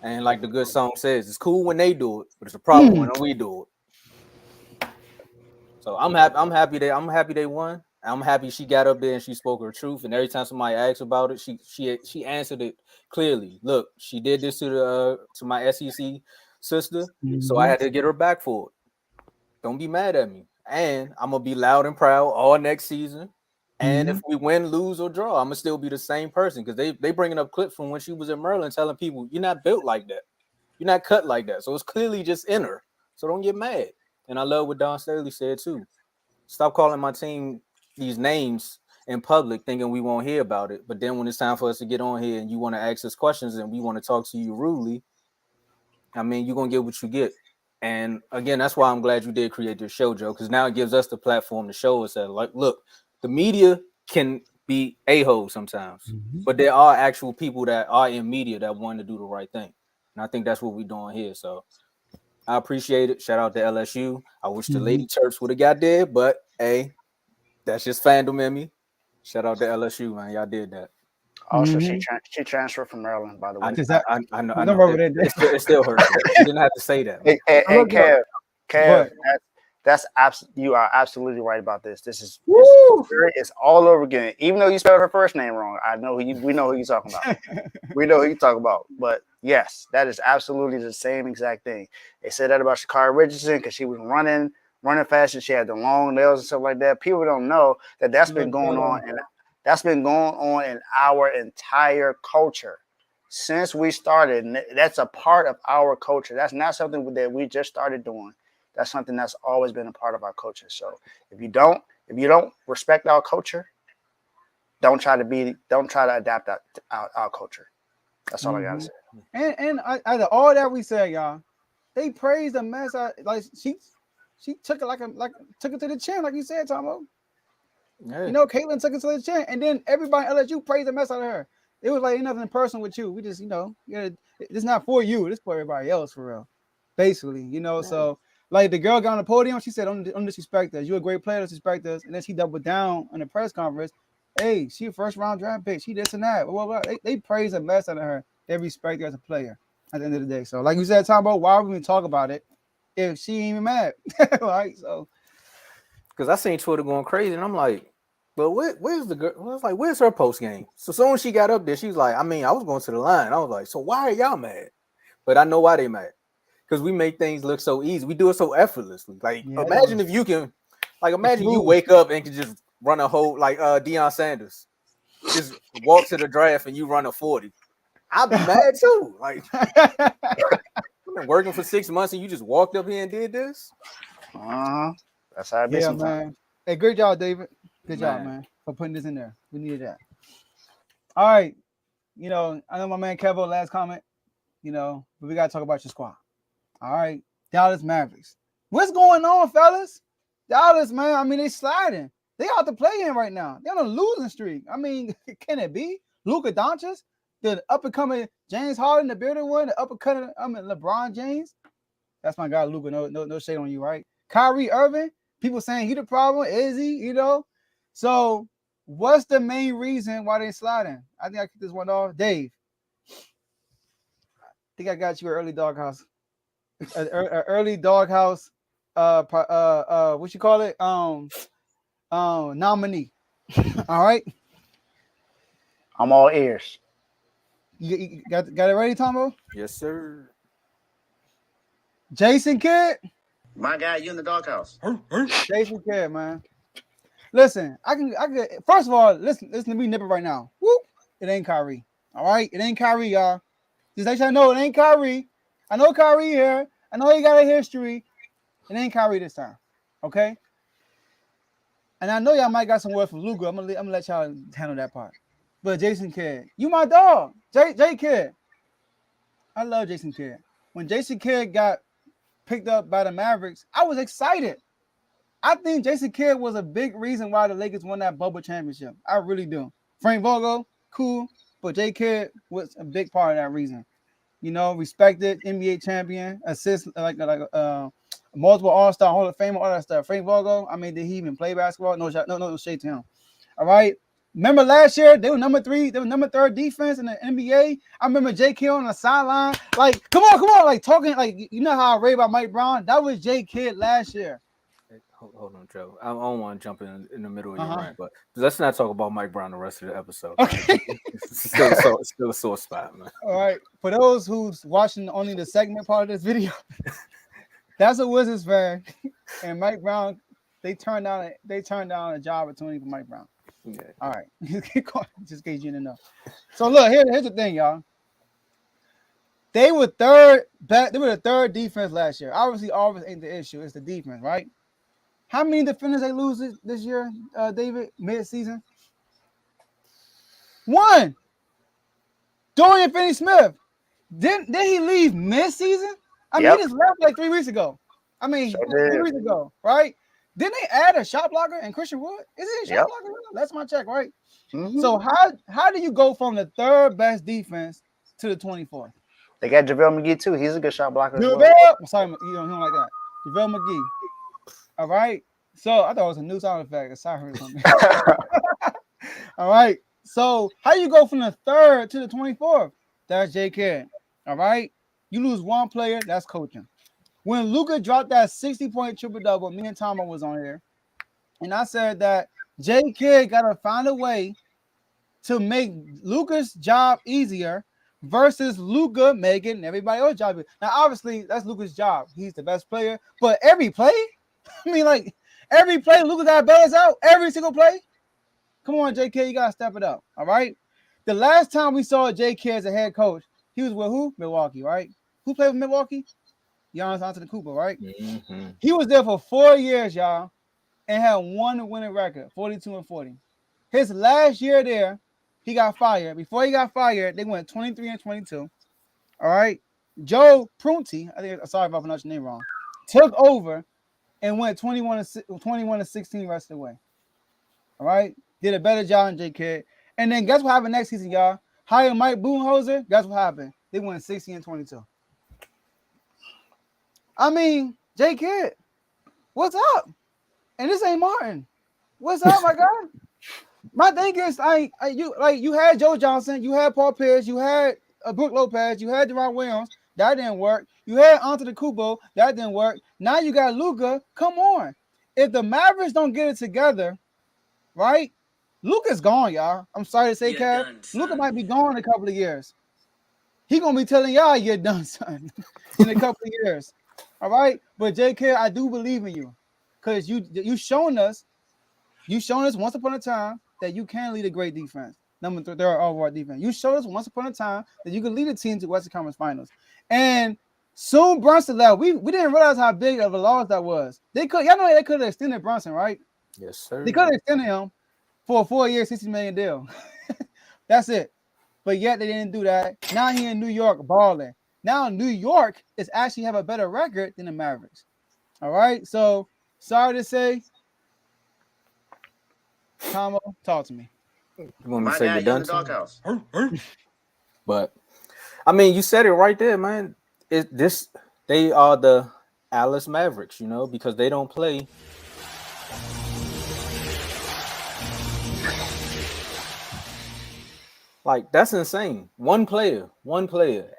And like the good song says, it's cool when they do it, but it's a problem when we do it. So I'm happy they won. I'm happy she got up there and she spoke her truth. And every time somebody asks about it, she answered it clearly. Look, she did this to my SEC sister, so I had to get her back for it. Don't be mad at me. And I'm gonna be loud and proud all next season. And if we win, lose, or draw, I'm gonna still be the same person because they bringing up clips from when she was in Maryland, telling people you're not built like that, you're not cut like that. So it's clearly just in her. So don't get mad. And I love what Don Staley said too. Stop calling my team these names in public, thinking we won't hear about it. But then when it's time for us to get on here and you want to ask us questions and we want to talk to you rudely, I mean, you're gonna get what you get. And again, that's why I'm glad you did create this show, Joe, because now it gives us the platform to show us that, like, look, the media can be a-holes sometimes, but there are actual people that are in media that want to do the right thing. And I think that's what we're doing here. So I appreciate it. Shout out to LSU. I wish the Lady Terps would have got there, but hey, that's just fandom in me. Shout out to LSU, man. Y'all did that. Also, she transferred from Maryland, by the way. I know. It still hurts. You didn't have to say that. Hey, Kev, you are absolutely right about this. This is it's all over again. Even though you spelled her first name wrong, we know who you're talking about. We know who you're talking about. But yes, that is absolutely the same exact thing. They said that about Sha'Carri Richardson because she was running fast and she had the long nails and stuff like that. People don't know that that's been going on, and that's been going on in our entire culture since we started. That's a part of our culture. That's not something that we just started doing. That's something that's always been a part of our culture. So if you don't respect our culture, don't try to adapt our culture. That's all I gotta say. And out of all that we said, y'all, they praised the mess out. Like she took it took it to the chin, like you said, Tomo. Yeah. You know, Caitlin took it to the chin, and then everybody LSU praised the mess out of her. It was like ain't nothing personal with you. We just, it's not for you. It's for everybody else, for real. Basically, Yeah. So like the girl got on the podium, she said, "Don't disrespect us. You're a great player, disrespect us." And then she doubled down in the press conference. Hey, she a first round draft pick. She this and that. Blah, blah, blah. They praise the mess out of her. They respect her as a player at the end of the day. So like you said, Tombo, why would we talk about it if she ain't even mad? Right? So because I seen Twitter going crazy, and I'm like, "But where's the girl?" I was like, "Where's her post game?" So soon as she got up there, she was like, "I mean, I was going to the line." I was like, "So why are y'all mad?" But I know why they mad. Because we make things look so easy. We do it so effortlessly. Like, imagine if you can, imagine you wake up and can just run a whole, like Deion Sanders. Just walk to the draft and you run a 40. I'd be mad too. Like, I've been working for 6 months and you just walked up here and did this? That's how it is sometimes. Man. Hey, great job, David. Good job, man, for putting this in there. We needed that. All right. I know my man Kevo, last comment, but we got to talk about your squad. All right, Dallas Mavericks. What's going on, fellas? Dallas, man. I mean, they sliding. They out to play in right now. They're on a losing streak. I mean, can it be? Luka Doncic, the up-and-coming James Harden, the bearded one, the up-and-coming LeBron James. That's my guy, Luka. No shade on you, right? Kyrie Irving, people saying he the problem. Is he? You know? So what's the main reason why they sliding? I think I kicked this one off. Dave, I think I got you an early doghouse. An early doghouse, what you call it? Nominee. All right. I'm all ears. You got it ready, Tombo? Yes, sir. Jason Kidd. My guy, you in the doghouse. Jason Kidd, man. Listen, I can. First of all, listen to me nip it right now. Whoop! It ain't Kyrie. All right, it ain't Kyrie, y'all. Just let y'all know it ain't Kyrie. I know Kyrie here. I know he got a history. It ain't Kyrie this time. Okay. And I know y'all might got some word from Luka. I'm gonna let y'all handle that part. But Jason Kidd, you my dog, J Kidd. I love Jason Kidd. When Jason Kidd got picked up by the Mavericks, I was excited. I think Jason Kidd was a big reason why the Lakers won that bubble championship. I really do. Frank Vogel, cool, but J Kidd was a big part of that reason. You know, respected NBA champion, assist like multiple All-Star, Hall of Fame, all that stuff. Frank Vogel, I mean, did he even play basketball? No shade to him. All right. Remember last year they were number 3, they were number 3 defense in the NBA. I remember J Kidd on the sideline, like, come on, like talking, like you know how I rave about Mike Brown. That was J Kidd last year. Hold on, Joe. I don't want to jump in the middle of your rant, but let's not talk about Mike Brown the rest of the episode. Okay. It's still a sore spot, man. All right. For those who's watching only the segment part of this video, that's a Wizards fan, and Mike Brown. They turned down a job opportunity for Mike Brown. Yeah. All right. Just in case you didn't know. So look, here's the thing, y'all. They were the third defense last year. Obviously, always ain't the issue. It's the defense, right? How many defenders they lose this year, David, mid-season? 1. Dorian Finney-Smith. Didn't he leave mid-season? I mean, he just left like 3 weeks ago. 3 weeks ago, right? Didn't they add a shot blocker and Christian Wood? Is he a shot blocker? That's my check, right? Mm-hmm. So how do you go from the 3rd best defense to the 24th? They got JaVale McGee too. He's a good shot blocker. I'm sorry, you don't like that. JaVale McGee. All right. So I thought it was a new sound effect. I heard something. All right. So how you go from the 3rd to the 24th? That's J Kidd. All right. You lose one player. That's coaching. When Luka dropped that 60-point triple-double, me and Tomo was on here, and I said that J Kidd got to find a way to make Luka's job easier versus Luka making everybody else's job. Now, obviously, that's Luka's job. He's the best player. But every play, I mean, like, every play, Luka got to bail us out. Every single play. Come on, J Kidd, you got to step it up, all right? The last time we saw J Kidd as a head coach, he was with who? Milwaukee, right? Who played with Milwaukee? Giannis Antetokounmpo, right? Mm-hmm. He was there for 4 years, y'all, and had one winning record, 42-40. His last year there, he got fired. Before he got fired, they went 23-22. All right. Joe Prunty, sorry if I pronounced your name wrong, took over and went 21-16 rest of the way. All right. Did a better job than J Kidd. And then guess what happened next season, y'all? Hired Mike Budenholzer. Guess what happened? They went 60-22. I mean, J Kidd, what's up? And this ain't Martin. What's up, my guy? My thing is, you had Joe Johnson, you had Paul Pierce, you had Brook Lopez, you had Deron Williams. That didn't work. You had Antetokounmpo. That didn't work. Now you got Luka. Come on. If the Mavericks don't get it together, right? Luka's gone, y'all. I'm sorry to say, Kev. Luka might be gone in a couple of years. He gonna be telling y'all you're done, son, in a couple of years. All right, but J Kidd, I do believe in you, because you shown us once upon a time that you can lead a great defense. Number 3 overall defense. You showed us once upon a time that you could lead a team to Western Conference Finals. And soon Brunson left. We didn't realize how big of a loss that was. Y'all know they could have extended Brunson, right? Yes, sir. They could have extended him for a 4-year, $60 million deal. That's it. But yet they didn't do that. Now he in New York balling. Now New York is actually have a better record than the Mavericks. All right. So sorry to say, Tomo, talk to me. You want me to My say guy you're in done? the doghouse. But I mean, you said it right there, man. They are the Alice Mavericks, you know, because they don't play. Like that's insane. One player,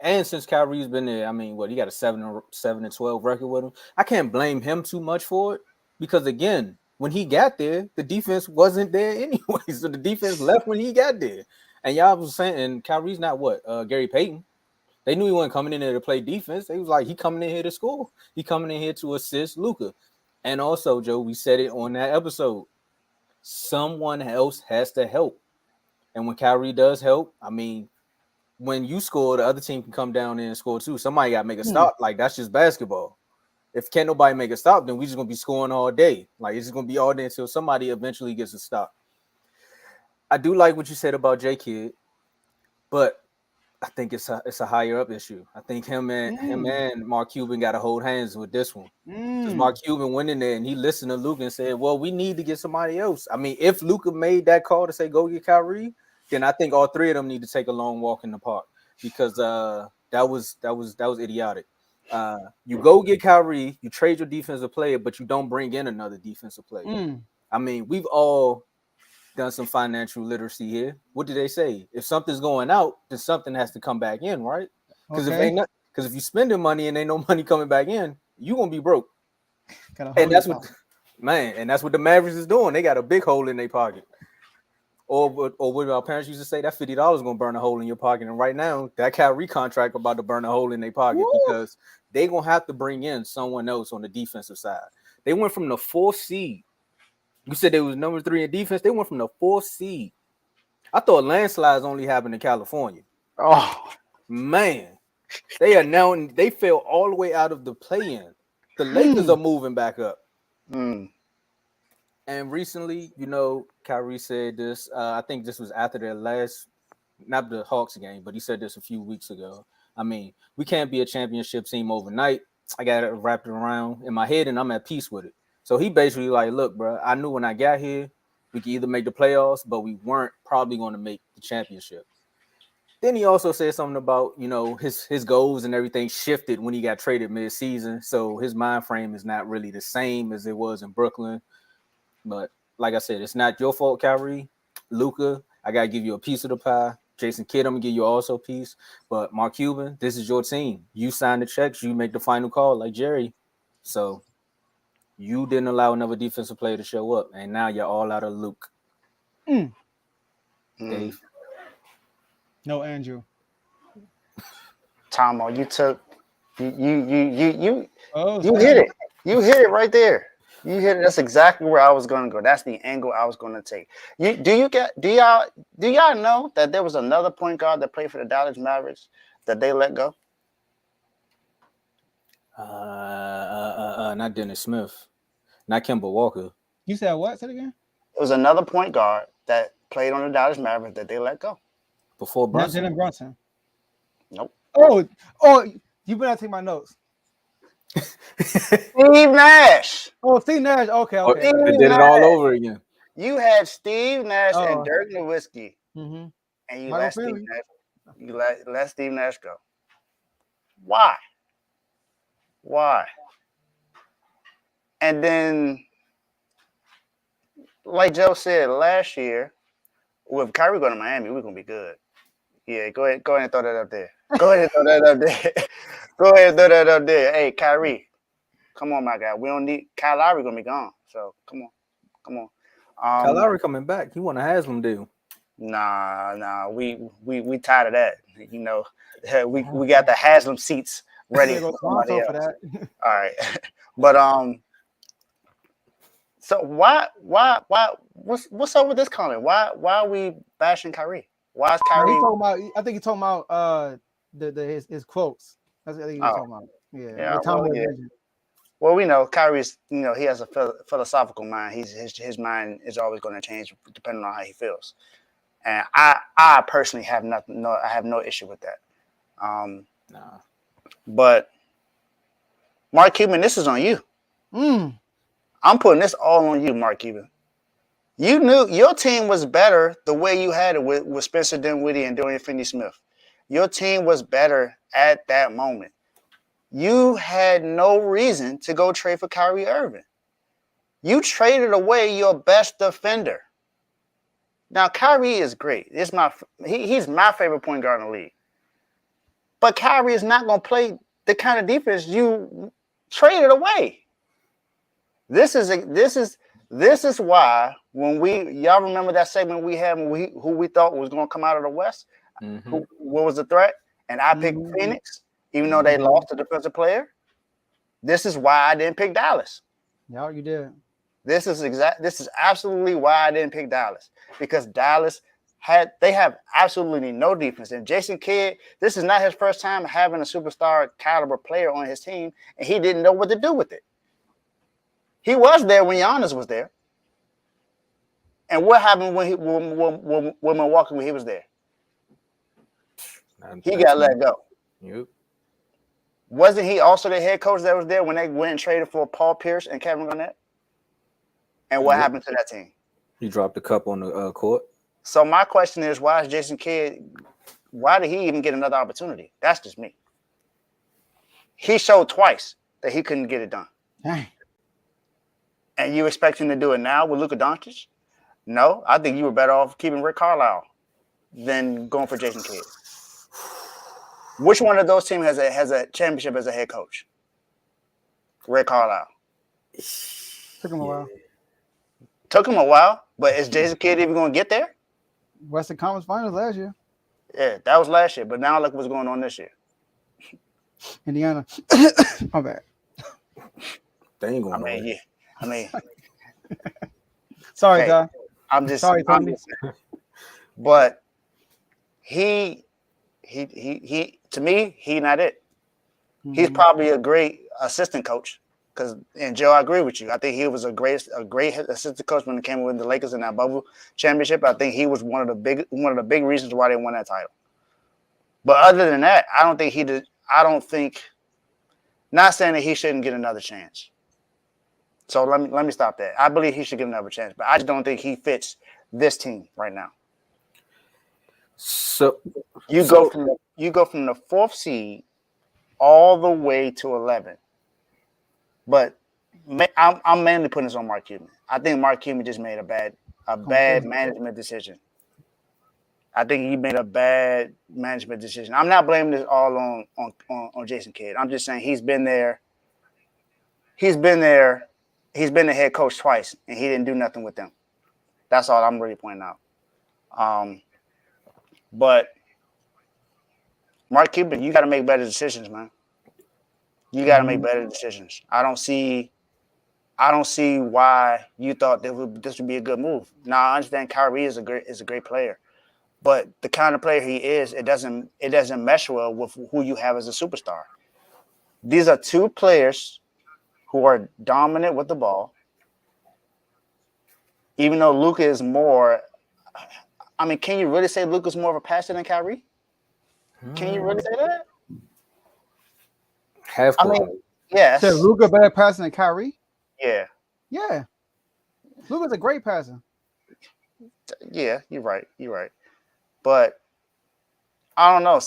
and since Kyrie's been there, I mean, what he got a 7-12 record with him. I can't blame him too much for it because again, when he got there, the defense wasn't there anyway. So the defense left when he got there, and y'all was saying, and Kyrie's not what Gary Payton. They knew he wasn't coming in there to play defense. They was like, he coming in here to score. He coming in here to assist Luka, and also Joe, we said it on that episode. Someone else has to help. And when Kyrie does help, I mean, when you score, the other team can come down there and score too. Somebody got to make a stop. Like, that's just basketball. If can't nobody make a stop, then we just going to be scoring all day. Like, it's just going to be all day until somebody eventually gets a stop. I do like what you said about J Kidd, but I think it's a higher up issue. I think him and Mark Cuban got to hold hands with this one. Because Mark Cuban went in there and he listened to Luka and said, well, we need to get somebody else. I mean, if Luka made that call to say, go get Kyrie, then I think all three of them need to take a long walk in the park because that was idiotic. You go get Kyrie, you trade your defensive player, but you don't bring in another defensive player. I mean, we've all done some financial literacy here. What do they say? If something's going out, then something has to come back in, right? Because if you spending money and ain't no money coming back in, you gonna be broke. And that's what the Mavericks is doing. They got a big hole in their pocket. Or what our parents used to say, that $50 is gonna burn a hole in your pocket. And right now, that Kyrie contract about to burn a hole in their pocket because they're gonna have to bring in someone else on the defensive side. They went from the 4th seed. You said they was number 3 in defense. They went from the 4th seed. I thought landslides only happened in California. Oh man, they fell all the way out of the play-in. The Lakers are moving back up. And recently, you know, Kyrie said this. I think this was after their not the Hawks game, but he said this a few weeks ago. I mean, we can't be a championship team overnight. I got it wrapped around in my head, and I'm at peace with it. So he basically like, look, bro, I knew when I got here, we could either make the playoffs, but we weren't probably going to make the championship. Then he also said something about, you know, his goals and everything shifted when he got traded mid-season. So his mind frame is not really the same as it was in Brooklyn. But like I said, it's not your fault, Kyrie. Luka, I got to give you a piece of the pie. Jason Kidd, I'm going to give you also a piece. But Mark Cuban, this is your team. You sign the checks. You make the final call like Jerry. So you didn't allow another defensive player to show up. And now you're all out of Luke. Dave. No, Andrew. Tomo, you took you hit it. You hit it right there. You hit it. That's exactly where I was going to go. That's the angle I was going to take. Do y'all know that there was another point guard that played for the Dallas Mavericks that they let go? Not Dennis Smith, not Kemba Walker. You said what? Say it again. It was another point guard that played on the Dallas Mavericks that they let go. Before Brunson? Not Brunson. Nope. Oh, you better take my notes. Steve Nash. Oh, Steve Nash. Okay. They did it all over again. You had Steve Nash and Dirk Nowitzki, and you let Steve Nash go. Why? And then, like Joe said last year, with Kyrie going to Miami, we're gonna be good. Yeah, go ahead and throw that up there. Go ahead and throw that up there. Hey, Kyrie, come on, my guy. We don't need Kyle Lowry gonna be gone. So come on. Kyle Lowry coming back. He want a Haslam deal. Nah. We tired of that. You know, we got the Haslam seats ready for somebody else. All right, but so why? What's up with this comment? Why are we bashing Kyrie? Why is Kyrie? I think he's talking about his quotes. That's what I think he's talking about. Yeah. Well, we know Kyrie's. You know, he has a philosophical mind. His mind is always going to change depending on how he feels. And I personally have nothing. No, I have no issue with that. But Mark Cuban, this is on you. I'm putting this all on you, Mark Cuban. You knew your team was better the way you had it with Spencer Dinwiddie and Dorian Finney-Smith. Your team was better at that moment. You had no reason to go trade for Kyrie Irving. You traded away your best defender. Now, Kyrie is great. He's my favorite point guard in the league. But Kyrie is not going to play the kind of defense you traded away. This is why when y'all remember that segment we had when who we thought was going to come out of the West, what was the threat, and I picked Phoenix, even though they lost a defensive player. This is why I didn't pick Dallas. Yeah, you did. This is absolutely why I didn't pick Dallas, because Dallas have absolutely no defense. And Jason Kidd, this is not his first time having a superstar caliber player on his team, and he didn't know what to do with it. He was there when Giannis was there. And what happened when Milwaukee when he was there? He got let go. Yep. Wasn't he also the head coach that was there when they went and traded for Paul Pierce and Kevin Garnett? And what happened to that team? He dropped the cup on the court. So my question is, why is Jason Kidd? Why did he even get another opportunity? That's just me. He showed twice that he couldn't get it done. Dang. And you expect him to do it now with Luka Doncic? No, I think you were better off keeping Rick Carlisle than going for Jason Kidd. Which one of those teams has a championship as a head coach? Rick Carlisle. Took him a while. Took him a while, but is Jason Kidd even going to get there? Western Conference Finals last year. Yeah, that was last year, but now look what's going on this year. Indiana. My bad. They ain't going I mean, sorry, hey, Ty. I'm just sorry, Tommy. But he to me, he not it. He's probably a great assistant coach. And Joe, I agree with you. I think he was a great assistant coach when it came with the Lakers in that bubble championship. I think he was one of the big reasons why they won that title. But other than that, I don't think he did. I don't think. Not saying that he shouldn't get another chance. So let me stop that. I believe he should get another chance, but I just don't think he fits this team right now. So you go from the 4th seed all the way to 11. But I'm mainly putting this on Mark Cuban. I think Mark Cuban just made a bad management decision. I think he made a bad management decision. I'm not blaming this all on Jason Kidd. I'm just saying he's been there. He's been the head coach twice, and he didn't do nothing with them. That's all I'm really pointing out. But Mark Cuban, you got to make better decisions, man. You got to make better decisions. I don't see why you thought this would be a good move. Now I understand Kyrie is a great player, but the kind of player he is, it doesn't mesh well with who you have as a superstar. These are two players who are dominant with the ball. Even though Luka is more, I mean, can you really say Luka's more of a passer than Kyrie? Can you really say that? Half court. I mean, yes. So Luka better passer than Kyrie? Yeah. Yeah. Luka's a great passer. Yeah, you're right. But I don't know.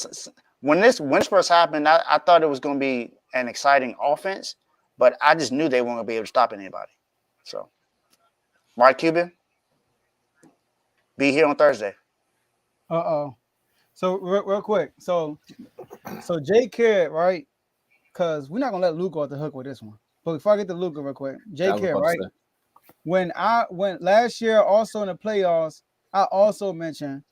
When this first happened, I thought it was going to be an exciting offense, but I just knew they weren't going to be able to stop anybody. So, Mark Cuban, be here on Thursday. So real quick. So Jay Kidd, right? Because we're not gonna let Luka off the hook with this one. But before I get to Luka real quick, Jay Kidd, right? When I went last year, also in the playoffs, I also mentioned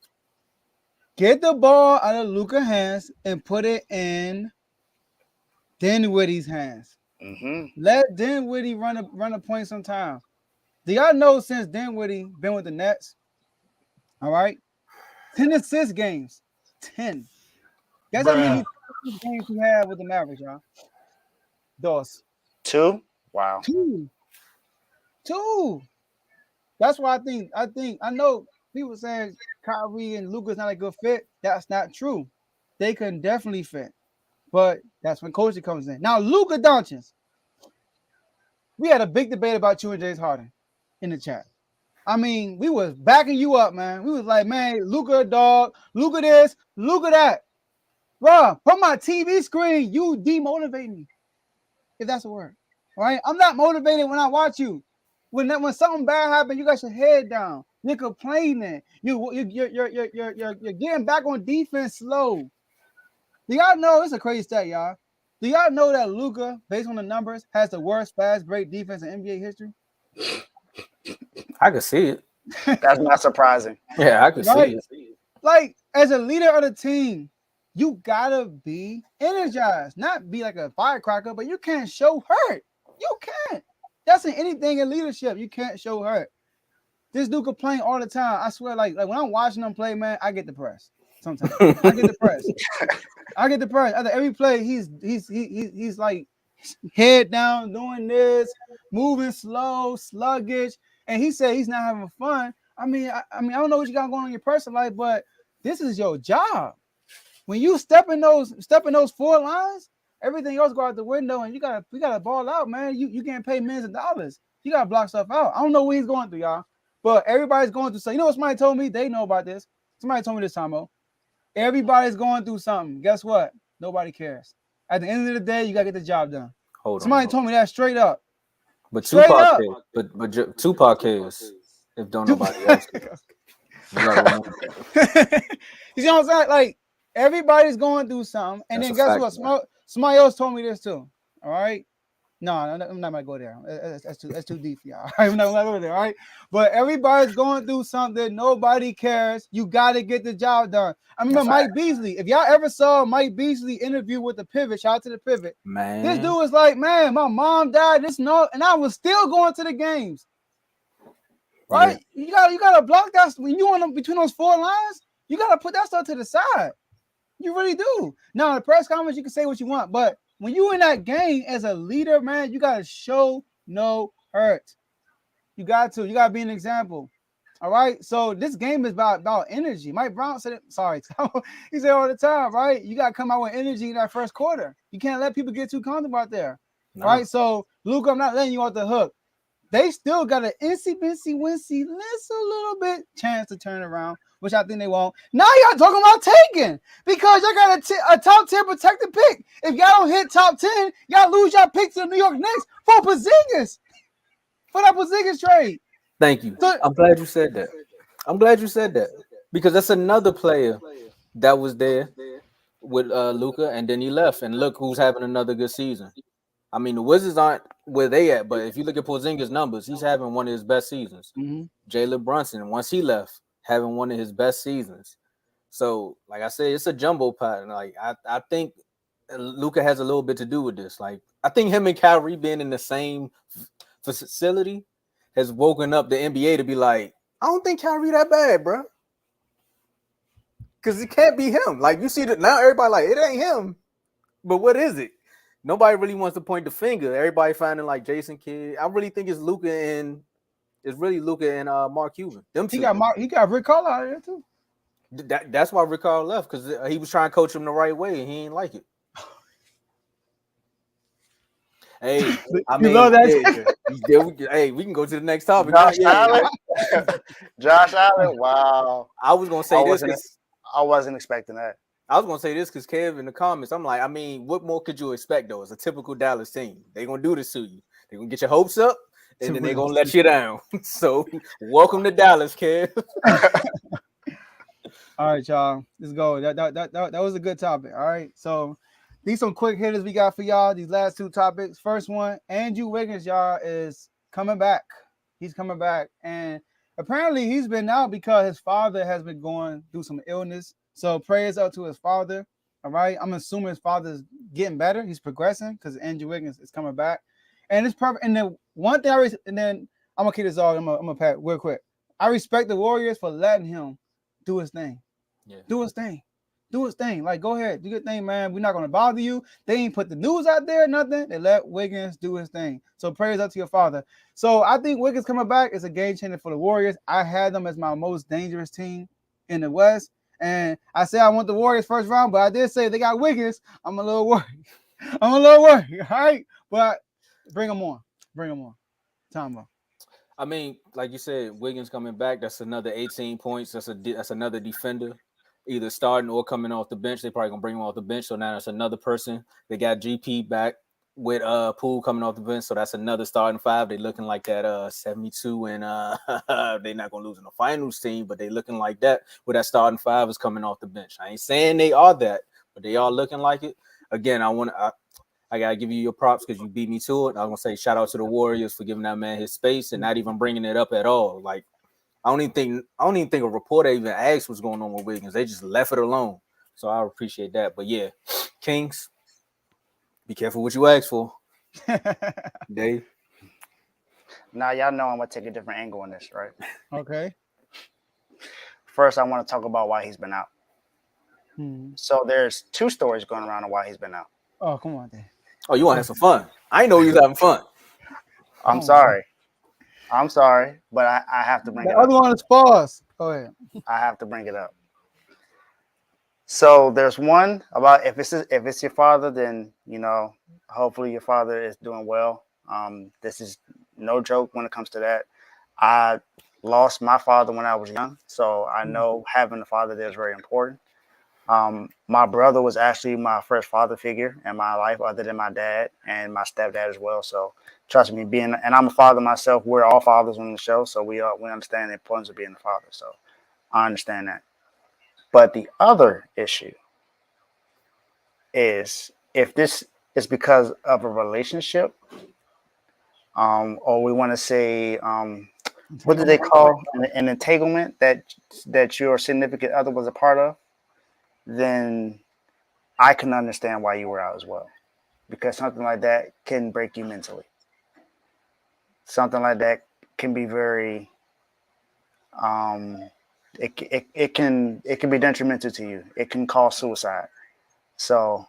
get the ball out of Luka's hands and put it in Dinwiddie's hands. Let Dinwiddie run a point sometime. Do y'all know since Dinwiddie been with the Nets? All right, 10 assist games, 10. Guess how many games he had with the Mavericks, y'all? Dos. 2. Wow. 2. That's why I know people saying Kyrie and Luka's not a good fit. That's not true. They can definitely fit, but that's when coaching comes in. Now, Luka Doncic. We had a big debate about you and James Harden in the chat. I mean, we was backing you up, man. We was like, man, Luka dog, Luka this, Luka that. Bro, from my TV screen, you demotivate me. If that's a word. Right? I'm not motivated when I watch you. When something bad happens, you got your head down. You're complaining. You're getting back on defense slow. Do y'all know it's a crazy stat, y'all? Do y'all know that Luka, based on the numbers, has the worst fast break defense in NBA history? I could see it. That's not surprising. Yeah, I could see it. Like, as a leader of the team, you gotta be energized, not be like a firecracker, but you can't show hurt. You can't. That's in anything in leadership. You can't show hurt. This dude complain all the time. I swear, like when I'm watching him play, man, I get depressed. Sometimes I get depressed. After every play, he's like head down, doing this, moving slow, sluggish, and he said he's not having fun. I mean, I don't know what you got going on in your personal life, but this is your job. When you step in those 4 lines, everything else go out the window, and we gotta ball out, man. You can't pay millions of dollars. You gotta block stuff out. I don't know what he's going through, y'all, but everybody's going through something. You know what somebody told me? They know about this. Somebody told me this time, everybody's going through something. Guess what? Nobody cares. At the end of the day, you gotta get the job done. Somebody told me that straight up. But Tupac cares. But Tupac cares. If don't nobody else cares. You know what I'm saying? Like, everybody's going through something, and then guess what? Somebody else told me this too. All right. No, I'm not gonna go there. That's too deep for y'all. I'm not gonna go there. All right. But everybody's going through something. Nobody cares. You gotta get the job done. I remember Mike Beasley. If y'all ever saw Mike Beasley interview with the Pivot, shout out to the Pivot. Man, this dude was like, man, my mom died. And I was still going to the games. Right? Yeah. You gotta block that when you on between those 4 lines. You gotta put that stuff to the side. You really do. Now, in the press conference, you can say what you want, but when you in that game as a leader, man, you gotta show no hurt. You got to be an example. All right. So this game is about energy. Mike Brown said it. Sorry, he said all the time, right? You gotta come out with energy in that first quarter. You can't let people get too comfortable out there. No. All right. So Luka, I'm not letting you off the hook. They still got an incy-bincy, wincy, little bit chance to turn around, which I think they won't. Now y'all talking about taking because y'all got a top 10 protected pick. If y'all don't hit top 10, y'all lose y'all pick to the New York Knicks for Porzingis. For that Porzingis trade. Thank you. So, I'm glad you said that. Because that's another player that was there with Luka, and then he left. And look who's having another good season. I mean, the Wizards aren't where they at, but if you look at Porzingis' numbers, he's having one of his best seasons. Mm-hmm. Jalen Brunson, once he left, having one of his best seasons. So, like I said, it's a jumbo pot. And like I think Luka has a little bit to do with this. Like, I think him and Kyrie being in the same facility has woken up the NBA to be like, I don't think Kyrie that bad, bro. Because it can't be him. Like, you see that now, everybody like, it ain't him. But what is it? Nobody really wants to point the finger. Everybody finding like Jason Kidd. I really think it's Luka and Mark Cuban. Them two. He got Rick Carlisle out of there too. That's why Rick Carlisle left, because he was trying to coach him the right way and he ain't like it. Hey, I mean, love that. Hey, we can go to the next topic. Josh Allen. Wow. I was gonna say this. I wasn't expecting that. I was gonna say this because Kev in the comments, I'm like, I mean, what more could you expect though? It's a typical Dallas team. They're gonna do this to you. They're gonna get your hopes up and then they're gonna let you down. So welcome to Dallas, Kev. All right, y'all. Let's go. That was a good topic. All right. So these some quick hitters we got for y'all. These last 2 topics. First one, Andrew Wiggins, y'all, is coming back. He's coming back. And apparently he's been out because his father has been going through some illness. So prayers up to his father. All right. I'm assuming his father's getting better. He's progressing because Andrew Wiggins is coming back. And it's perfect. And then one thing and then I'm gonna keep this all. I'm gonna pack real quick. I respect the Warriors for letting him do his thing. Yeah. Do his thing. Do his thing. Like, go ahead. Do your thing, man. We're not gonna bother you. They ain't put the news out there, nothing. They let Wiggins do his thing. So prayers up to your father. So I think Wiggins coming back is a game changer for the Warriors. I had them as my most dangerous team in the West. And I said I want the Warriors first round, but I did say they got Wiggins. I'm a little worried. All right, but bring them on. Tombo. I mean, like you said, Wiggins coming back. That's another 18 points. That's another defender, either starting or coming off the bench. They probably gonna bring him off the bench. So now that's another person. They got GP back with Poole coming off the bench. So that's another starting five. They looking like that 72, and they're not gonna lose in the finals team, but they looking like that with that starting five is coming off the bench. I ain't saying they are that, but they are looking like it. Again, I gotta give you your props because you beat me to it. I was gonna say shout out to the Warriors for giving that man his space and not even bringing it up at all. Like I don't even think a reporter even asked what's going on with Wiggins. They just left it alone. So I appreciate that. But yeah, Kings, be careful what you ask for. Dave. Now y'all know I'm gonna take a different angle on this, right? Okay. First, I want to talk about why he's been out. So there's two stories going around on why he's been out. Oh, come on, then. Oh, you want to have some fun? I know you was having fun. I'm sorry, but I have to bring it up. The other one is false. Go ahead. I have to bring it up. So there's one about if it's your father, then hopefully your father is doing well. This is no joke when it comes to that. I lost my father when I was young, so I know having a father there is very important. My brother was actually my first father figure in my life, other than my dad and my stepdad as well. So trust me, and I'm a father myself. We're all fathers on the show, so we understand the importance of being a father. So I understand that. But the other issue is if this is because of a relationship, or we want to say, what do they call an entanglement that your significant other was a part of, then I can understand why you were out as well, because something like that can break you mentally. Something like that can be very, it can be detrimental to you. It can cause suicide. So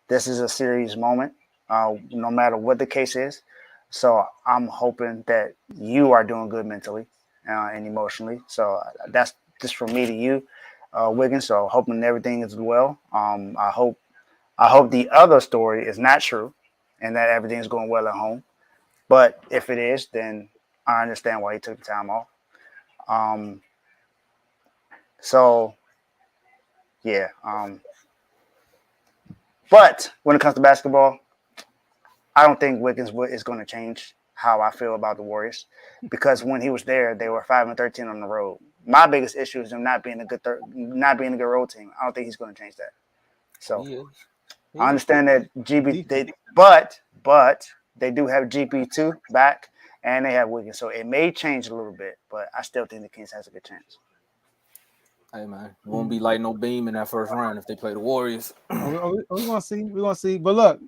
this is a serious moment, no matter what the case is. So I'm hoping that you are doing good mentally and emotionally. So that's just from me to you, Wiggins. So hoping everything is well. I hope the other story is not true and that everything is going well at home. But if it is, then I understand why he took the time off. So yeah. But when it comes to basketball, I don't think Wiggins is going to change how I feel about the Warriors, because when he was there, they were 5-13 on the road. My biggest issue is them not being a good road team. I don't think he's going to change that. So I understand that but they do have GP2 back and they have Wiggins, so it may change a little bit, but I still think the Kings has a good chance. Hey man, it won't be like no beam in that first round if they play the Warriors. We're gonna see. We're gonna see. But look,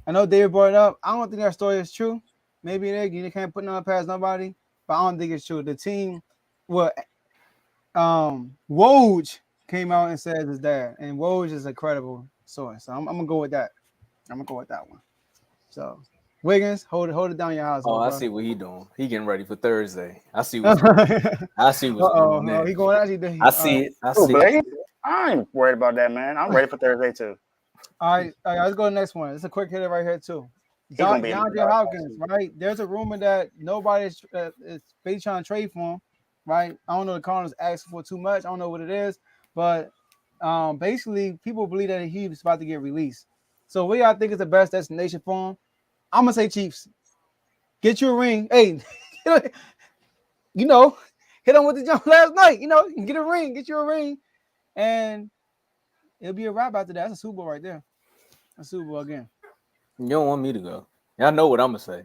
I know David brought it up. I don't think that story is true. Maybe they can't put nothing past nobody, but I don't think it's true. The team, Woj came out and said his dad, and Woj is a credible source. So I'm gonna go with that. I'm gonna go with that one. So Wiggins, hold it down your house. I see what he doing. He getting ready for Thursday. I see what's going on. I see what's going on. He going actually. I see it. I see it. I ain't worried about that, man. I'm ready for Thursday too. All right, let's go to the next one. It's a quick hitter right here too. DeAndre Hopkins, right? There's a rumor that nobody's is basically trying to trade for him, right? I don't know, the Cardinals asking for too much. I don't know what it is, but basically people believe that he's about to get released. So what y'all think is the best destination for him? I'm gonna say Chiefs. Get you a ring. Hey, hit him with the jump last night. Get a ring, get you a ring, and it'll be a wrap after that. That's a Super Bowl right there. A Super Bowl again. You don't want me to go. Y'all know what I'm gonna say.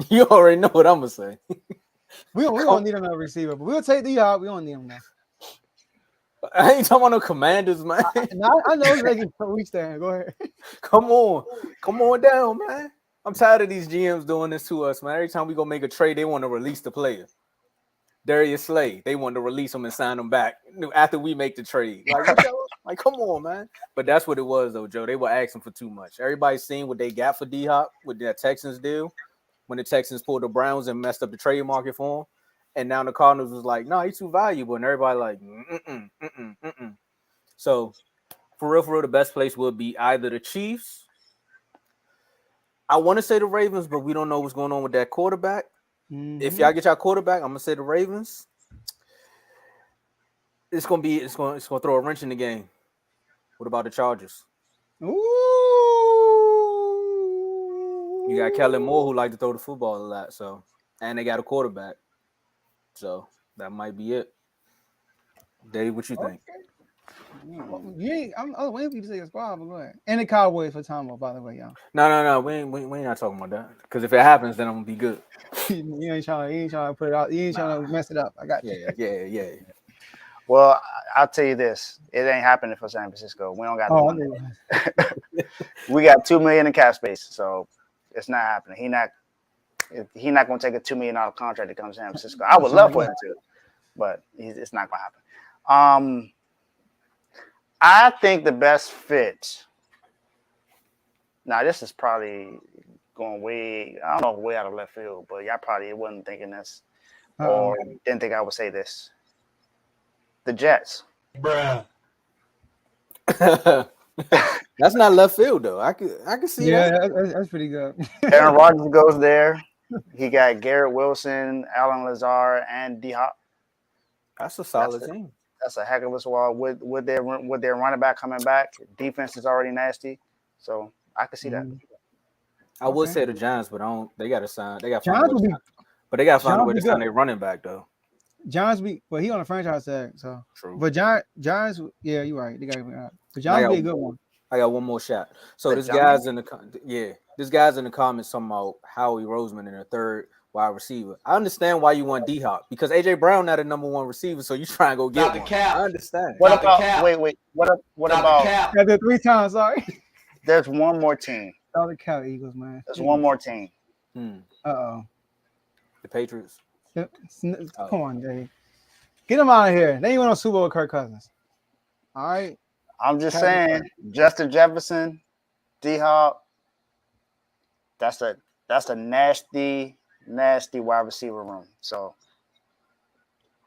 You already know what I'm gonna say. We don't need another receiver, but we'll take the out. We don't need him now. I ain't talking about no Commanders, man. I know it's making a week stand. Go ahead. Come on down, man. I'm tired of these GMs doing this to us, man. Every time we go make a trade, they want to release the player. Darius Slay, they want to release him and sign him back after we make the trade. Like, come on, man. But that's what it was, though, Joe. They were asking for too much. Everybody's seen what they got for D-Hop with that Texans deal when the Texans pulled the Browns and messed up the trade market for him. And now the Cardinals was like, no, he's too valuable. And everybody like, So, for real, the best place would be either the Chiefs. I want to say the Ravens, but we don't know what's going on with that quarterback. If y'all get y'all quarterback, I'm gonna say the Ravens. It's gonna throw a wrench in the game. What about the Chargers? Ooh. You got Kellen Moore who like to throw the football a lot, so and they got a quarterback. So that might be it. Dave, what you think? I'm waiting for you to say your squad, but go ahead. And the Cowboys for Tomo, by the way, y'all. No. We ain't not talking about that. Because if it happens, then I'm gonna be good. you ain't trying to put it out. You ain't trying to mess it up. I got you. Yeah. Well, I'll tell you this: it ain't happening for San Francisco. We don't got the money. We got $2 million in cap space, so it's not happening. He not going to take a $2 million contract to come to San Francisco. I would love for him to, but it's not going to happen. I think the best fit. Now, this is probably going way out of left field, but y'all probably wasn't thinking this or didn't think I would say this. The Jets. Bruh. That's not left field though. I can see that. Yeah, that's pretty good. Aaron Rodgers goes there. He got Garrett Wilson, Alan Lazard, and D-Hop. That's a solid team. That's a heck of a squad with their running back coming back. Defense is already nasty, so I can see that. I would say the Giants, but they got to sign. They got to find a way to sign their running back though. Giants he on the franchise tag, so true. But Giants, yeah, you're right. They got the Giants be a good one. I got one more shot. So this guy's in the comments talking about Howie Roseman in the third wide receiver. I understand why you want D-Hop because AJ Brown not a number one receiver, so you try and go get one. I understand. What about wait? What about? Yeah, the 3 times. Sorry. There's one more team. The Cow Eagles, man. There's one more team. The Patriots. Come on, Dave. Get them out of here. They ain't went on Super Bowl with Kirk Cousins. All right. I'm just saying, Justin Jefferson, D-Hop. That's a nasty wide receiver room. So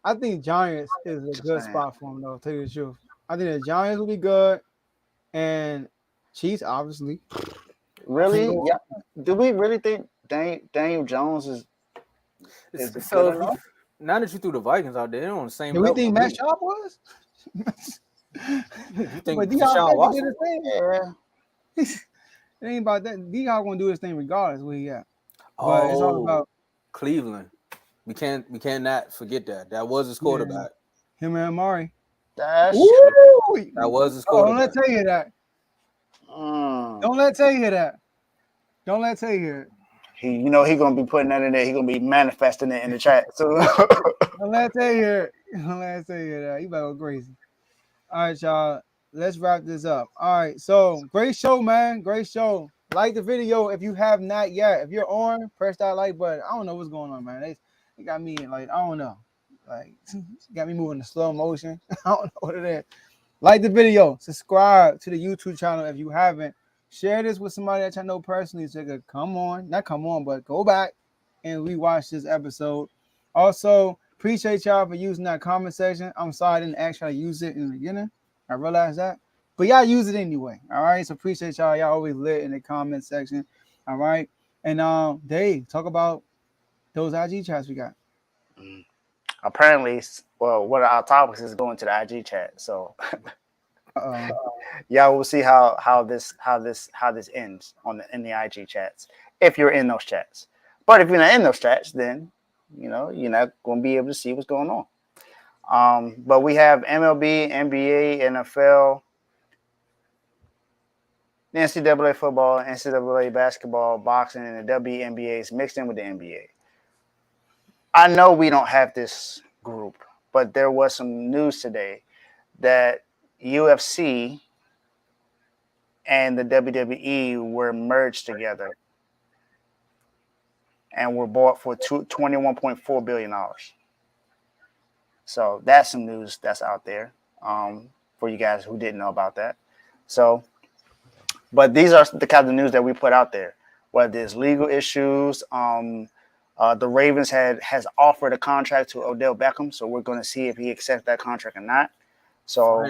I think Giants is a good spot for him, though. Tell you the truth, I think the Giants will be good, and Chiefs obviously. Really? Yeah. Do we really think Daniel Jones is good enough? Now that you threw the Vikings out there, they're on the same level. Do we think Matt Schaub was? You think Deshaun Watson? Yeah. It ain't about that. D-Hop gonna do his thing regardless where he at. But it's all about Cleveland. We cannot forget that. That was his quarterback. Him and Amari. That was his quarterback. Don't let tell you that. Don't let tell you that. Don't let tell you it. He gonna be putting that in there. He gonna be manifesting it in the chat. So don't let tell you it. Don't let tell you that. You better go crazy. All right, y'all. Let's wrap this up. All right. So great show, man. Great show. Like the video if you have not yet. If you're on, press that like button. I don't know what's going on, man. They got me like, I don't know. Like, got me moving in slow motion. I don't know what it is. Like the video. Subscribe to the YouTube channel if you haven't. Share this with somebody that I know personally so they could but go back and rewatch this episode. Also, appreciate y'all for using that comment section. I'm sorry I didn't actually use it in the beginning. I realized that. But y'all use it anyway. All right. So appreciate y'all. Y'all always lit in the comment section. All right. And Dave, talk about those IG chats we got. Apparently, well, one of our topics is going to the IG chat. So y'all will see how this ends in the IG chats if you're in those chats. But if you're not in those chats, then you're not going to be able to see what's going on. But we have MLB, NBA, NFL, NCAA football, NCAA basketball, boxing, and the WNBAs mixed in with the NBA. I know we don't have this group, but there was some news today that UFC and the WWE were merged together and were bought for $21.4 billion. So that's some news that's out there for you guys who didn't know about that. So, but these are the kind of news that we put out there. Whether there's legal issues, the Ravens has offered a contract to Odell Beckham, so we're going to see if he accepts that contract or not. So,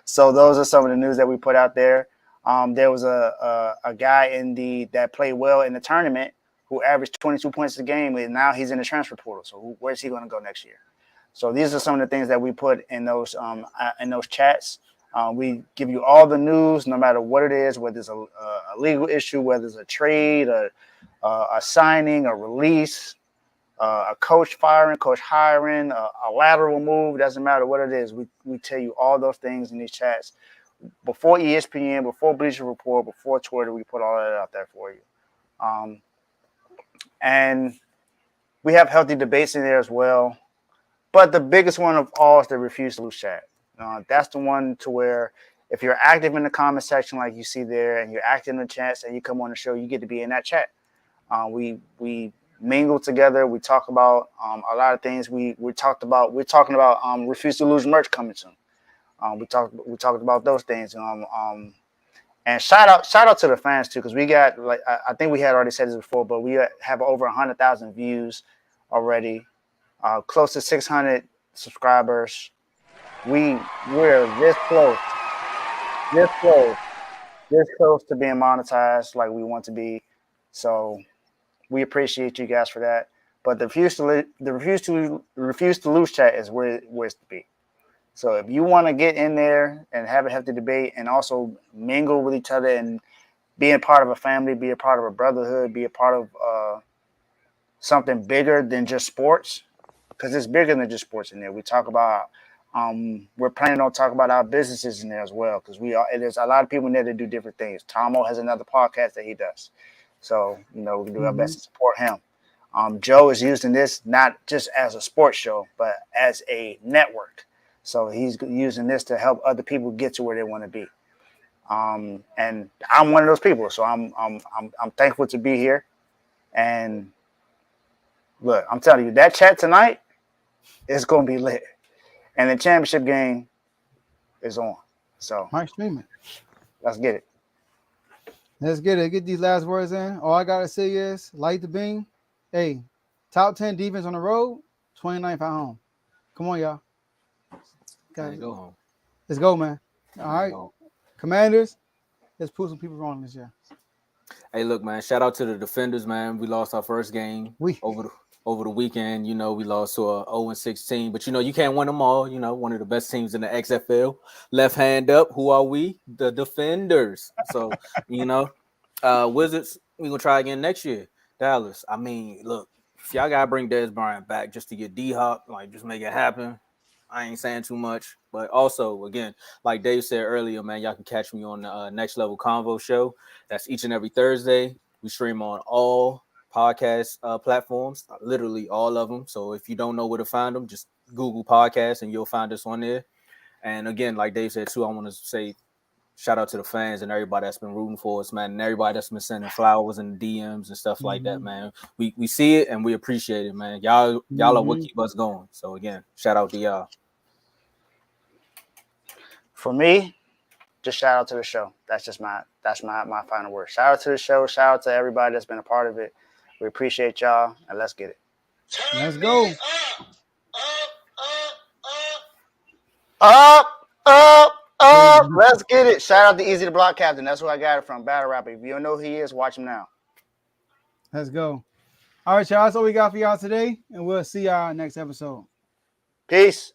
so those are some of the news that we put out there. There was a guy that played well in the tournament who averaged 22 points a game, and now he's in the transfer portal. So where's he going to go next year? So these are some of the things that we put in those chats. We give you all the news, no matter what it is, whether it's a legal issue, whether it's a trade, a signing, a release, a coach firing, coach hiring, a lateral move. Doesn't matter what it is. We tell you all those things in these chats. Before ESPN, before Bleacher Report, before Twitter, we put all that out there for you. And we have healthy debates in there as well. But the biggest one of all is the Refuse to Lose chat. That's the one to where if you're active in the comment section like you see there, and you're active in the chats and you come on the show, you get to be in that chat. We mingle together. We talk about a lot of things. We're talking about Refuse to Lose merch coming soon. We talked about those things. And shout out to the fans too, because we got, like, I think we had already said this before, but we have over 100,000 views already, close to 600 subscribers. We're this close to being monetized like we want to be. So we appreciate you guys for that. But the refuse to lose chat is where it's to be. So if you want to get in there and have a healthy debate and also mingle with each other and be a part of a family, be a part of a brotherhood, be a part of something bigger than just sports, because it's bigger than just sports in there. We talk about, we're planning on talking about our businesses in there as well, because there's a lot of people in there that do different things. Tomo has another podcast that he does. So, we can do our best to support him. Joe is using this not just as a sports show, but as a network. So he's using this to help other people get to where they want to be. And I'm one of those people. So I'm thankful to be here. And look, I'm telling you, that chat tonight is going to be lit. And the championship game is on. So might stream it. Let's get it. Let's get it. Get these last words in. All I gotta say is light the beam. Hey, top 10 defense on the road, 29th at home. Come on, y'all. Go home. Let's go, man. All right. Commanders, let's prove some people wrong this year. Hey, look, man, shout out to the defenders, man. We lost our first game over the weekend. We lost to a 0-16, but you can't win them all. One of the best teams in the XFL. Left hand up. Who are we? The defenders. So, Wizards, we're going to try again next year. Dallas, I mean, look, if y'all got to bring Dez Bryant back just to get D-Hop, just make it happen. I ain't saying too much, but also, again, like Dave said earlier, man, y'all can catch me on the Next Level Convo show. That's each and every Thursday. We stream on all podcast platforms, literally all of them. So if you don't know where to find them, just Google podcasts and you'll find us on there. And again, like Dave said too, I want to say shout out to the fans and everybody that's been rooting for us, man, and everybody that's been sending flowers and DMs and stuff like that, man. We see it and we appreciate it, man. Y'all are what keep us going. So again, shout out to y'all. For me, just shout out to the show. That's my final word. Shout out to the show. Shout out to everybody that's been a part of it. We appreciate y'all, and let's get it. Let's go. Up. Let's get it. Shout out to Easy the Block Captain. That's who I got it from. Battle rapper. If you don't know who he is, watch him now. Let's go. All right, y'all. That's all we got for y'all today, and we'll see y'all next episode. Peace.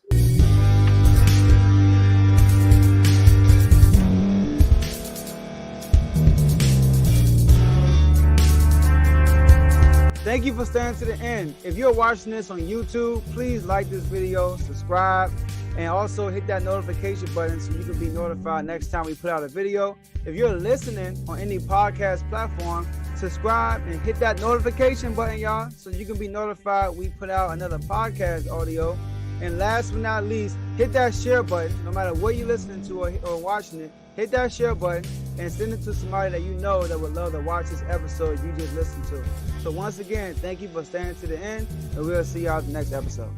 Thank you for staying to the end. If you're watching this on YouTube, please like this video, subscribe, and also hit that notification button so you can be notified next time we put out a video. If you're listening on any podcast platform, subscribe and hit that notification button, y'all, so you can be notified we put out another podcast audio. And last but not least, hit that share button. No matter what you're listening to or watching it, hit that share button and send it to somebody that you know that would love to watch this episode you just listened to. So once again, thank you for staying to the end, and we'll see y'all at the next episode.